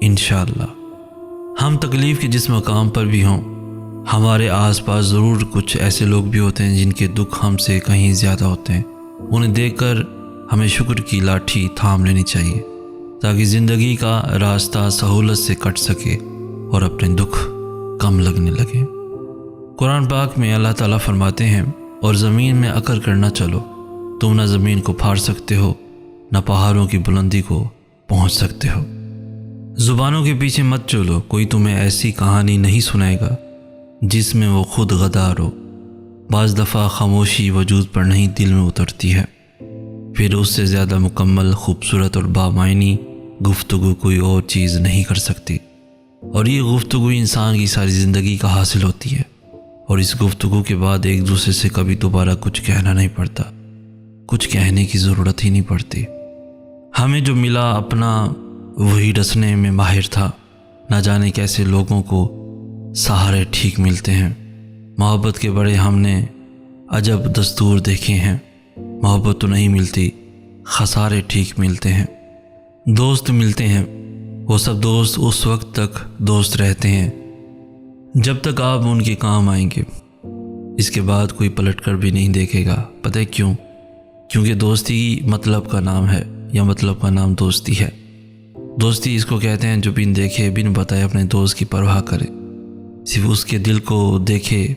انشاءاللہ۔ ہم تکلیف کے جس مقام پر بھی ہوں، ہمارے آس پاس ضرور کچھ ایسے لوگ بھی ہوتے ہیں جن کے دکھ ہم سے کہیں زیادہ ہوتے ہیں۔ انہیں دیکھ کر ہمیں شکر کی لاٹھی تھام لینی چاہیے تاکہ زندگی کا راستہ سہولت سے کٹ سکے اور اپنے دکھ کم لگنے لگے۔ قرآن پاک میں اللہ تعالیٰ فرماتے ہیں، اور زمین میں اکر کرنا چلو، تم نہ زمین کو پھاڑ سکتے ہو نہ پہاڑوں کی بلندی کو پہنچ سکتے ہو۔ زبانوں کے پیچھے مت چلو، کوئی تمہیں ایسی کہانی نہیں سنائے گا جس میں وہ خود غدار ہو۔ بعض دفعہ خاموشی وجود پر نہیں دل میں اترتی ہے، پھر اس سے زیادہ مکمل، خوبصورت اور بامعنی گفتگو کوئی اور چیز نہیں کر سکتی، اور یہ گفتگو انسان کی ساری زندگی کا حاصل ہوتی ہے، اور اس گفتگو کے بعد ایک دوسرے سے کبھی دوبارہ کچھ کہنا نہیں پڑتا، کچھ کہنے کی ضرورت ہی نہیں پڑتی۔ ہمیں جو ملا اپنا وہی ڈسنے میں ماہر تھا، نہ جانے کیسے لوگوں کو سہارے ٹھیک ملتے ہیں۔ محبت کے بڑے ہم نے عجب دستور دیکھے ہیں، محبت تو نہیں ملتی، خسارے ٹھیک ملتے ہیں۔ دوست ملتے ہیں، وہ سب دوست اس وقت تک دوست رہتے ہیں جب تک آپ ان کے کام آئیں گے، اس کے بعد کوئی پلٹ کر بھی نہیں دیکھے گا۔ پتہ ہے کیوں؟ کیونکہ دوستی مطلب کا نام ہے، یا مطلب کا نام دوستی ہے۔ دوستی اس کو کہتے ہیں جو بن دیکھے بن بتائے اپنے دوست کی پرواہ کرے، صرف اس کے دل کو دیکھے۔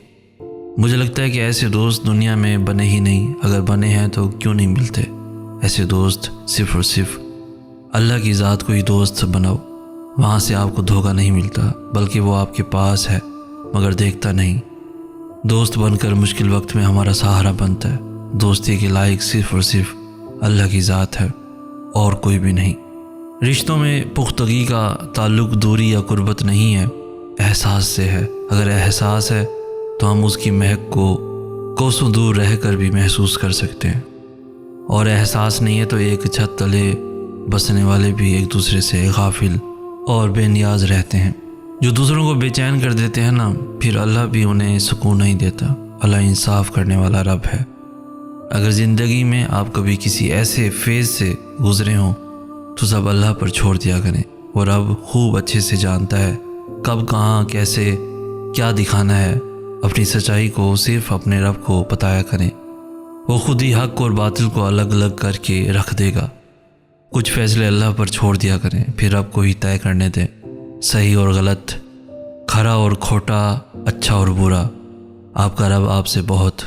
مجھے لگتا ہے کہ ایسے دوست دنیا میں بنے ہی نہیں، اگر بنے ہیں تو کیوں نہیں ملتے؟ ایسے دوست صرف اور صرف اللہ کی ذات کو ہی دوست بناؤ، وہاں سے آپ کو دھوکہ نہیں ملتا، بلکہ وہ آپ کے پاس ہے مگر دیکھتا نہیں۔ دوست بن کر مشکل وقت میں ہمارا سہارا بنتا ہے۔ دوستی کے لائق صرف اور صرف اللہ کی ذات ہے اور کوئی بھی نہیں۔ رشتوں میں پختگی کا تعلق دوری یا قربت نہیں ہے، احساس سے ہے۔ اگر احساس ہے تو ہم اس کی مہک کو کوسوں دور رہ کر بھی محسوس کر سکتے ہیں، اور احساس نہیں ہے تو ایک چھت تلے بسنے والے بھی ایک دوسرے سے غافل اور بے نیاز رہتے ہیں۔ جو دوسروں کو بے چین کر دیتے ہیں نا، پھر اللہ بھی انہیں سکون نہیں دیتا۔ اللہ انصاف کرنے والا رب ہے۔ اگر زندگی میں آپ کبھی کسی ایسے فیز سے گزرے ہوں تو سب اللہ پر چھوڑ دیا کریں، وہ رب خوب اچھے سے جانتا ہے کب کہاں کیسے کیا دکھانا ہے۔ اپنی سچائی کو صرف اپنے رب کو بتایا کریں، وہ خود ہی حق اور باطل کو الگ الگ کر کے رکھ دے گا۔ کچھ فیصلے اللہ پر چھوڑ دیا کریں، پھر رب کو ہی طے کرنے دیں، صحیح اور غلط، کھرا اور کھوٹا، اچھا اور برا۔ آپ کا رب آپ سے بہت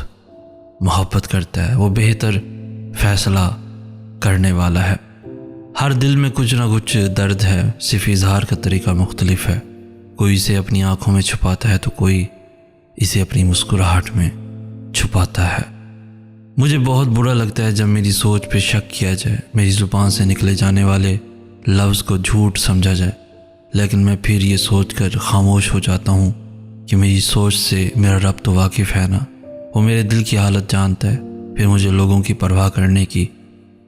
محبت کرتا ہے، وہ بہتر فیصلہ کرنے والا ہے۔ ہر دل میں کچھ نہ کچھ درد ہے، صرف اظہار کا طریقہ مختلف ہے۔ کوئی اسے اپنی آنکھوں میں چھپاتا ہے تو کوئی اسے اپنی مسکراہٹ میں چھپاتا ہے۔ مجھے بہت برا لگتا ہے جب میری سوچ پہ شک کیا جائے، میری زبان سے نکلے جانے والے لفظ کو جھوٹ سمجھا جائے، لیکن میں پھر یہ سوچ کر خاموش ہو جاتا ہوں کہ میری سوچ سے میرا رب تو واقف ہے نا، وہ میرے دل کی حالت جانتا ہے، پھر مجھے لوگوں کی پرواہ کرنے کی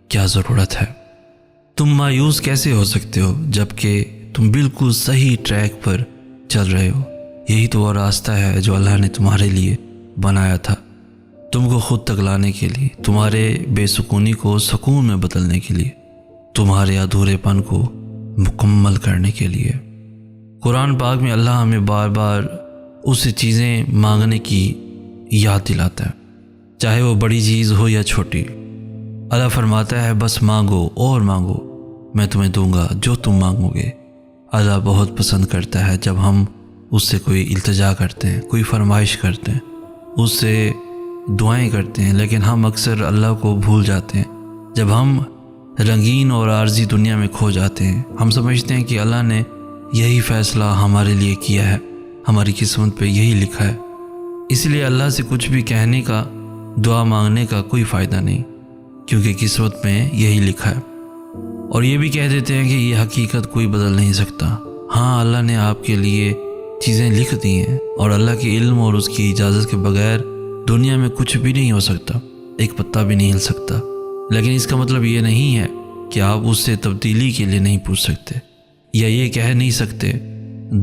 کیا ضرورت ہے؟ تم مایوس کیسے ہو سکتے ہو جبکہ تم بالکل صحیح ٹریک پر چل رہے ہو؟ یہی تو وہ راستہ ہے جو اللہ نے تمہارے لیے بنایا تھا، تم کو خود تک لانے کے لیے، تمہارے بے سکونی کو سکون میں بدلنے کے لیے، تمہارے ادھورے پن کو مکمل کرنے کے لیے۔ قرآن پاک میں اللہ ہمیں بار بار اس سے چیزیں مانگنے کی یاد دلاتا ہے، چاہے وہ بڑی چیز ہو یا چھوٹی۔ اللہ فرماتا ہے بس مانگو اور مانگو، میں تمہیں دوں گا جو تم مانگو گے۔ اللہ بہت پسند کرتا ہے جب ہم اس سے کوئی التجا کرتے ہیں، کوئی فرمائش کرتے ہیں، اس سے دعائیں کرتے ہیں، لیکن ہم اکثر اللہ کو بھول جاتے ہیں۔ جب ہم رنگین اور عارضی دنیا میں کھو جاتے ہیں، ہم سمجھتے ہیں کہ اللہ نے یہی فیصلہ ہمارے لیے کیا ہے، ہماری قسمت پہ یہی لکھا ہے، اس لیے اللہ سے کچھ بھی کہنے کا دعا مانگنے کا کوئی فائدہ نہیں، کیونکہ قسمت میں یہی لکھا ہے۔ اور یہ بھی کہہ دیتے ہیں کہ یہ حقیقت کوئی بدل نہیں سکتا۔ ہاں، اللہ نے آپ کے لیے چیزیں لکھ دی ہیں، اور اللہ کے علم اور اس کی اجازت کے بغیر دنیا میں کچھ بھی نہیں ہو سکتا، ایک پتا بھی نہیں ہل سکتا۔ لیکن اس کا مطلب یہ نہیں ہے کہ آپ اس سے تبدیلی کے لیے نہیں پوچھ سکتے، یا یہ کہہ نہیں سکتے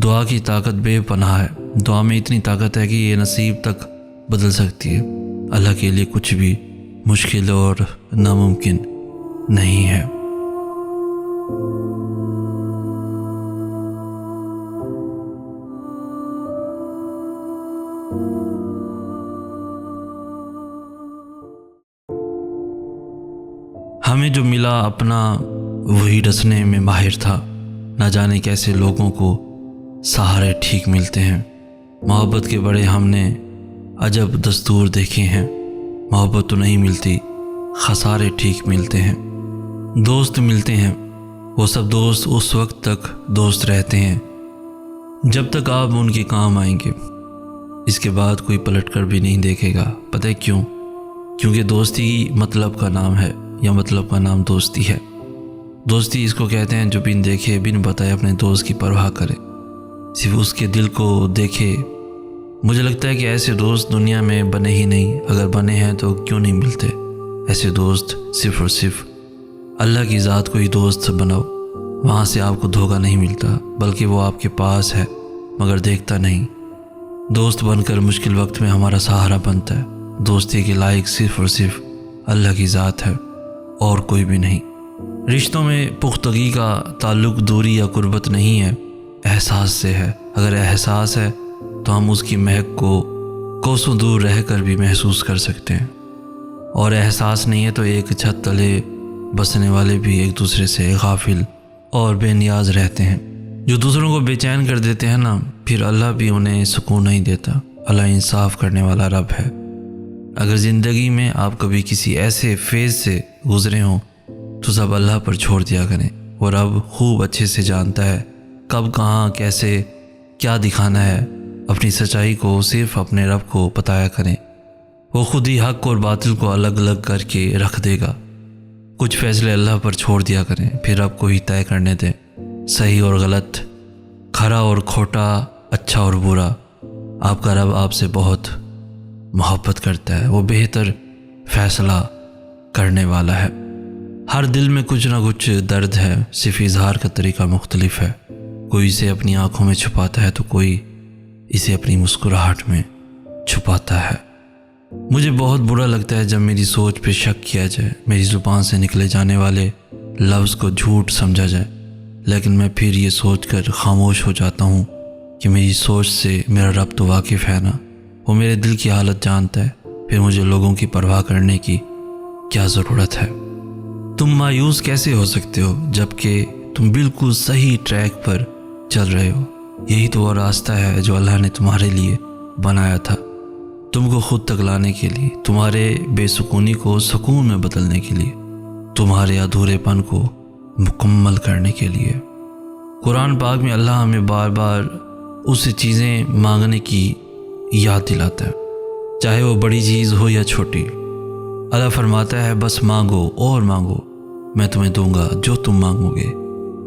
دعا کی طاقت بے پناہ ہے، دعا میں اتنی طاقت ہے کہ یہ نصیب تک بدل سکتی ہے۔ اللہ کے لیے کچھ بھی مشکل اور ناممکن نہیں ہے۔ ہمیں جو ملا اپنا وہی ڈسنے میں ماہر تھا، نہ جانے کیسے لوگوں کو سہارے ٹھیک ملتے ہیں۔ محبت کے بڑے ہم نے عجب دستور دیکھے ہیں، محبت تو نہیں ملتی، خسارے ٹھیک ملتے ہیں۔ دوست ملتے ہیں، وہ سب دوست اس وقت تک دوست رہتے ہیں جب تک آپ ان کے کام آئیں گے، اس کے بعد کوئی پلٹ کر بھی نہیں دیکھے گا۔ پتہ ہے کیوں؟ کیونکہ دوستی مطلب کا نام ہے، یا مطلب کا نام دوستی ہے۔ دوستی اس کو کہتے ہیں جو بن دیکھے بن بتائے اپنے دوست کی پرواہ کرے، صرف اس کے دل کو دیکھے۔ مجھے لگتا ہے کہ ایسے دوست دنیا میں بنے ہی نہیں، اگر بنے ہیں تو کیوں نہیں ملتے؟ ایسے دوست صرف اور صرف اللہ کی ذات کو ہی دوست بناؤ، وہاں سے آپ کو دھوکہ نہیں ملتا، بلکہ وہ آپ کے پاس ہے مگر دیکھتا نہیں۔ دوست بن کر مشکل وقت میں ہمارا سہارا بنتا ہے۔ دوستی کے لائق صرف اور صرف اللہ کی ذات ہے اور کوئی بھی نہیں۔ رشتوں میں پختگی کا تعلق دوری یا قربت نہیں ہے، احساس سے ہے۔ اگر احساس ہے تو ہم اس کی مہک کو کوسوں دور رہ کر بھی محسوس کر سکتے ہیں، اور احساس نہیں ہے تو ایک چھت تلے بسنے والے بھی ایک دوسرے سے غافل اور بے نیاز رہتے ہیں۔ جو دوسروں کو بے چین کر دیتے ہیں نا، پھر اللہ بھی انہیں سکون نہیں دیتا۔ اللہ انصاف کرنے والا رب ہے۔ اگر زندگی میں آپ کبھی کسی ایسے فیز سے گزرے ہوں تو سب اللہ پر چھوڑ دیا کریں، وہ رب خوب اچھے سے جانتا ہے کب کہاں کیسے کیا دکھانا ہے۔ اپنی سچائی کو صرف اپنے رب کو بتایا کریں، وہ خود ہی حق اور باطل کو الگ الگ کر کے رکھ دے گا۔ کچھ فیصلے اللہ پر چھوڑ دیا کریں، پھر رب کو ہی طے کرنے دیں، صحیح اور غلط، کھرا اور کھوٹا، اچھا اور برا۔ آپ کا رب آپ سے بہت محبت کرتا ہے، وہ بہتر فیصلہ کرنے والا ہے۔ ہر دل میں کچھ نہ کچھ درد ہے، صرف اظہار کا طریقہ مختلف ہے۔ کوئی اسے اپنی آنکھوں میں چھپاتا ہے تو کوئی اسے اپنی مسکراہٹ میں چھپاتا ہے۔ مجھے بہت برا لگتا ہے جب میری سوچ پہ شک کیا جائے، میری زبان سے نکلے جانے والے لفظ کو جھوٹ سمجھا جائے، لیکن میں پھر یہ سوچ کر خاموش ہو جاتا ہوں کہ میری سوچ سے میرا رب تو واقف ہے نا، وہ میرے دل کی حالت جانتا ہے، پھر مجھے لوگوں کی پرواہ کرنے کی کیا ضرورت ہے؟ تم مایوس کیسے ہو سکتے ہو جبکہ تم بالکل صحیح ٹریک پر چل رہے ہو؟ یہی تو وہ راستہ ہے جو اللہ نے تمہارے لیے بنایا تھا، تم کو خود تک لانے کے لیے، تمہارے بے سکونی کو سکون میں بدلنے کے لیے، تمہارے ادھورے پن کو مکمل کرنے کے لیے۔ قرآن پاک میں اللہ ہمیں بار بار اس سے چیزیں مانگنے کی یاد دلاتا ہے، چاہے وہ بڑی چیز ہو یا چھوٹی۔ اللہ فرماتا ہے بس مانگو اور مانگو، میں تمہیں دوں گا جو تم مانگو گے۔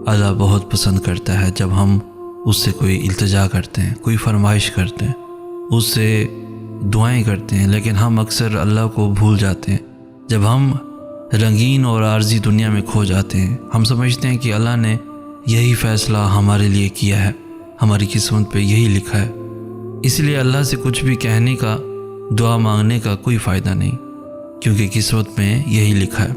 اللہ بہت پسند کرتا ہے جب ہم اس سے کوئی التجا کرتے ہیں، کوئی فرمائش کرتے ہیں، اس سے دعائیں کرتے ہیں، لیکن ہم اکثر اللہ کو بھول جاتے ہیں جب ہم رنگین اور عارضی دنیا میں کھو جاتے ہیں۔ ہم سمجھتے ہیں کہ اللہ نے یہی فیصلہ ہمارے لیے کیا ہے، ہماری قسمت پہ یہی لکھا ہے، اس لیے اللہ سے کچھ بھی کہنے کا، دعا مانگنے کا کوئی فائدہ نہیں، کیونکہ قسمت میں یہی لکھا ہے۔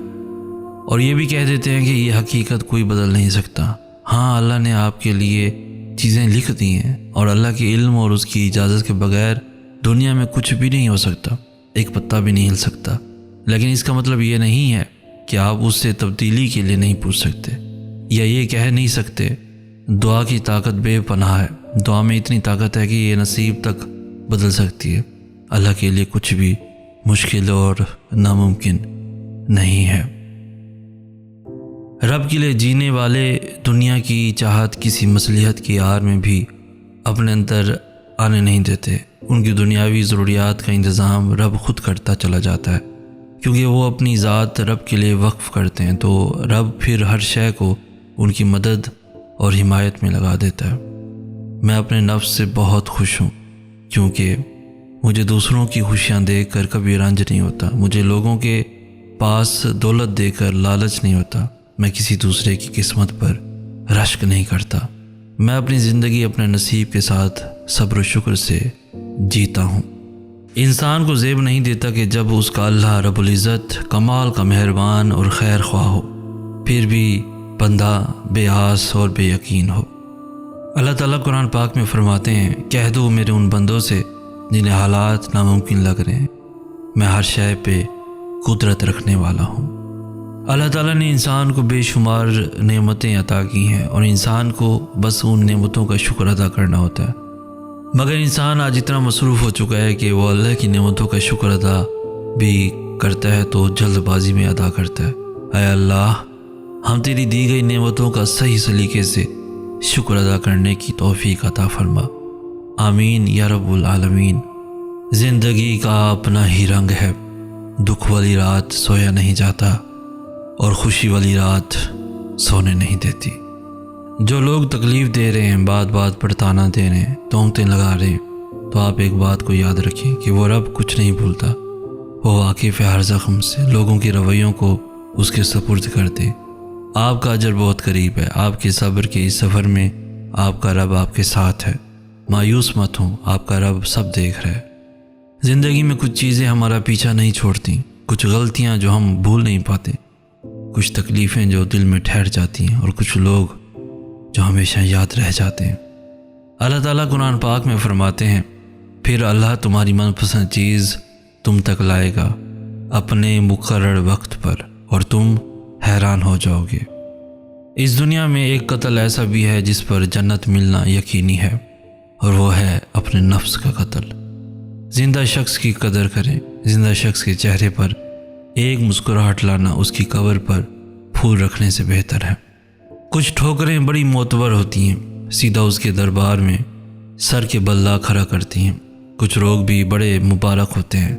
اور یہ بھی کہہ دیتے ہیں کہ یہ حقیقت کوئی بدل نہیں سکتا۔ ہاں، اللہ نے آپ کے لیے چیزیں لکھ دی ہیں، اور اللہ کے علم اور اس کی اجازت کے بغیر دنیا میں کچھ بھی نہیں ہو سکتا، ایک پتا بھی نہیں ہل سکتا۔ لیکن اس کا مطلب یہ نہیں ہے کہ آپ اس سے تبدیلی کے لیے نہیں پوچھ سکتے، یا یہ کہہ نہیں سکتے دعا کی طاقت بے پناہ ہے، دعا میں اتنی طاقت ہے کہ یہ نصیب تک بدل سکتی ہے۔ اللہ کے لیے کچھ بھی مشکل اور ناممکن نہیں ہے۔ رب کے لیے جینے والے دنیا کی چاہت کسی مصلحت کی آڑ میں بھی اپنے اندر آنے نہیں دیتے۔ ان کی دنیاوی ضروریات کا انتظام رب خود کرتا چلا جاتا ہے، کیونکہ وہ اپنی ذات رب کے لیے وقف کرتے ہیں، تو رب پھر ہر شے کو ان کی مدد اور حمایت میں لگا دیتا ہے۔ میں اپنے نفس سے بہت خوش ہوں، کیونکہ مجھے دوسروں کی خوشیاں دیکھ کر کبھی رنج نہیں ہوتا، مجھے لوگوں کے پاس دولت دے کر لالچ نہیں ہوتا، میں کسی دوسرے کی قسمت پر رشک نہیں کرتا۔ میں اپنی زندگی اپنے نصیب کے ساتھ صبر و شکر سے جیتا ہوں۔ انسان کو زیب نہیں دیتا کہ جب اس کا اللہ رب العزت کمال کا مہربان اور خیر خواہ ہو، پھر بھی بندہ بے آس اور بے یقین ہو۔ اللہ تعالیٰ قرآن پاک میں فرماتے ہیں، کہہ دو میرے ان بندوں سے جنہیں حالات ناممکن لگ رہے ہیں، میں ہر شے پہ قدرت رکھنے والا ہوں۔ اللہ تعالیٰ نے انسان کو بے شمار نعمتیں عطا کی ہیں، اور انسان کو بس ان نعمتوں کا شکر ادا کرنا ہوتا ہے، مگر انسان آج اتنا مصروف ہو چکا ہے کہ وہ اللہ کی نعمتوں کا شکر ادا بھی کرتا ہے تو جلد بازی میں ادا کرتا ہے۔ اے اللہ، ہم تیری دی گئی نعمتوں کا صحیح سلیقے سے شکر ادا کرنے کی توفیق عطا فرما، آمین یا رب العالمین۔ زندگی کا اپنا ہی رنگ ہے، دکھ والی رات سویا نہیں جاتا اور خوشی والی رات سونے نہیں دیتی۔ جو لوگ تکلیف دے رہے ہیں، بات بات پر تانا دے رہے ہیں، تہمتیں لگا رہے ہیں، تو آپ ایک بات کو یاد رکھیں کہ وہ رب کچھ نہیں بھولتا، وہ واقف ہے ہر زخم سے۔ لوگوں کے رویوں کو اس کے سپرد کر دے، آپ کا اجر بہت قریب ہے۔ آپ کے صبر کے اس سفر میں آپ کا رب آپ کے ساتھ ہے، مایوس مت ہوں، آپ کا رب سب دیکھ رہا ہے۔ زندگی میں کچھ چیزیں ہمارا پیچھا نہیں چھوڑتی، کچھ غلطیاں جو ہم بھول نہیں پاتے، کچھ تکلیفیں جو دل میں ٹھہر جاتی ہیں، اور کچھ لوگ جو ہمیشہ یاد رہ جاتے ہیں۔ اللہ تعالیٰ قرآن پاک میں فرماتے ہیں، پھر اللہ تمہاری من پسند چیز تم تک لائے گا اپنے مقرر وقت پر، اور تم حیران ہو جاؤ گے۔ اس دنیا میں ایک قتل ایسا بھی ہے جس پر جنت ملنا یقینی ہے، اور وہ ہے اپنے نفس کا قتل۔ زندہ شخص کی قدر کریں، زندہ شخص کے چہرے پر ایک مسکراہٹ لانا اس کی قبر پر پھول رکھنے سے بہتر ہے۔ کچھ ٹھوکریں بڑی معتبر ہوتی ہیں، سیدھا اس کے دربار میں سر کے بل لا کھڑا کرتی ہیں۔ کچھ روگ بھی بڑے مبارک ہوتے ہیں،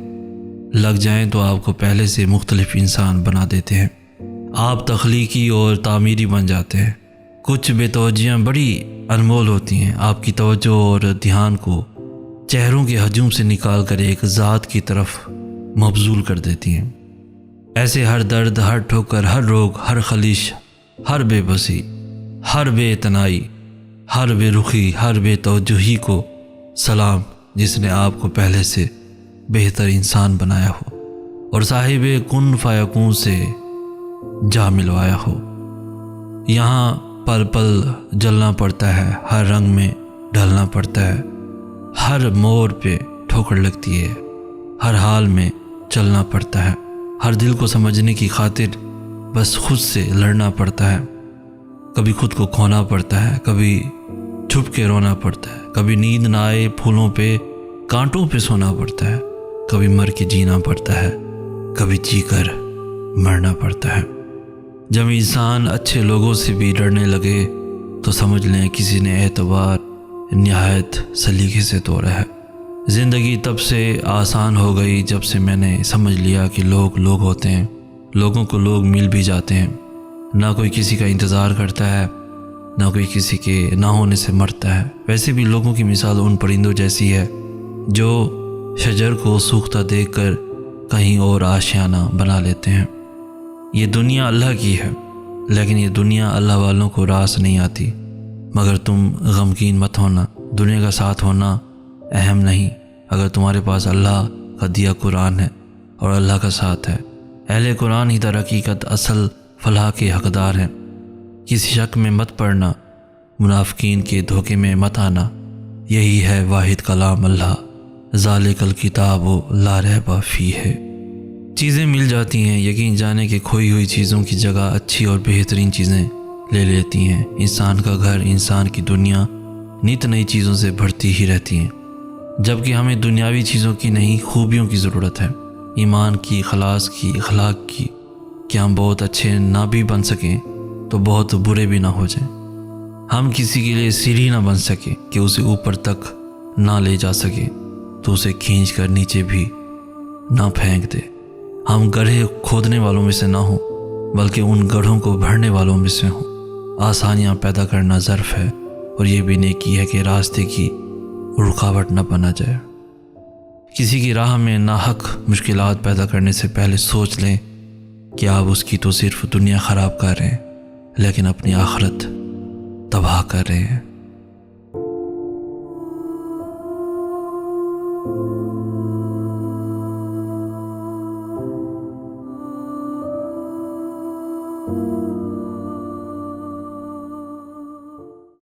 لگ جائیں تو آپ کو پہلے سے مختلف انسان بنا دیتے ہیں، آپ تخلیقی اور تعمیری بن جاتے ہیں۔ کچھ بے توجہیاں بڑی انمول ہوتی ہیں، آپ کی توجہ اور دھیان کو چہروں کے ہجوم سے نکال کر ایک ذات کی طرف مبذول کر دیتی ہیں۔ ایسے ہر درد، ہر ٹھوکر، ہر روگ، ہر خلیش، ہر بے بسی، ہر بے اعتنائی، ہر بے رخی، ہر بے توجہی کو سلام، جس نے آپ کو پہلے سے بہتر انسان بنایا ہو اور صاحب کن فیکون سے جا ملوایا ہو۔ یہاں پل پل جلنا پڑتا ہے، ہر رنگ میں ڈھلنا پڑتا ہے، ہر موڑ پہ ٹھوکر لگتی ہے، ہر حال میں چلنا پڑتا ہے، ہر دل کو سمجھنے کی خاطر بس خود سے لڑنا پڑتا ہے، کبھی خود کو کھونا پڑتا ہے، کبھی چھپ کے رونا پڑتا ہے، کبھی نیند نہ آئے پھولوں پہ کانٹوں پہ سونا پڑتا ہے، کبھی مر کے جینا پڑتا ہے، کبھی جی کر مرنا پڑتا ہے۔ جب انسان اچھے لوگوں سے بھی ڈرنے لگے تو سمجھ لیں کسی نے اعتبار نہایت سلیقے سے توڑا ہے۔ زندگی تب سے آسان ہو گئی جب سے میں نے سمجھ لیا کہ لوگ لوگ ہوتے ہیں، لوگوں کو لوگ مل بھی جاتے ہیں، نہ کوئی کسی کا انتظار کرتا ہے، نہ کوئی کسی کے نہ ہونے سے مرتا ہے۔ ویسے بھی لوگوں کی مثال ان پرندوں جیسی ہے جو شجر کو سوکھتا دیکھ کر کہیں اور آشیانہ بنا لیتے ہیں۔ یہ دنیا اللہ کی ہے، لیکن یہ دنیا اللہ والوں کو راس نہیں آتی۔ مگر تم غمگین مت ہونا، دنیا کا ساتھ ہونا اہم نہیں، اگر تمہارے پاس اللہ کا دیا قرآن ہے اور اللہ کا ساتھ ہے۔ اہل قرآن ہی در حقیقت اصل فلاح کے حقدار ہیں۔ کسی شک میں مت پڑنا، منافقین کے دھوکے میں مت آنا، یہی ہے واحد کلام اللہ، ذالک الکتاب لا ریب فیہ۔ چیزیں مل جاتی ہیں، یقین جانے کہ کھوئی ہوئی چیزوں کی جگہ اچھی اور بہترین چیزیں لے لیتی ہیں۔ انسان کا گھر، انسان کی دنیا نت نئی چیزوں سے بھرتی ہی رہتی ہیں، جبکہ ہمیں دنیاوی چیزوں کی نہیں، خوبیوں کی ضرورت ہے، ایمان کی، خلاص کی، اخلاق کی، کہ ہم بہت اچھے نہ بھی بن سکیں تو بہت برے بھی نہ ہو جائیں، ہم کسی کے لیے سیڑھی نہ بن سکیں کہ اسے اوپر تک نہ لے جا سکے تو اسے کھینچ کر نیچے بھی نہ پھینک دے۔ ہم گڑھے کھودنے والوں میں سے نہ ہوں بلکہ ان گڑھوں کو بھرنے والوں میں سے ہوں۔ آسانیاں پیدا کرنا ظرف ہے اور یہ بھی نیکی ہے کہ راستے کی رکاوٹ نہ بنا جائے۔ کسی کی راہ میں ناحق مشکلات پیدا کرنے سے پہلے سوچ لیں کہ آپ اس کی تو صرف دنیا خراب کر رہے ہیں لیکن اپنی آخرت تباہ کر رہے ہیں۔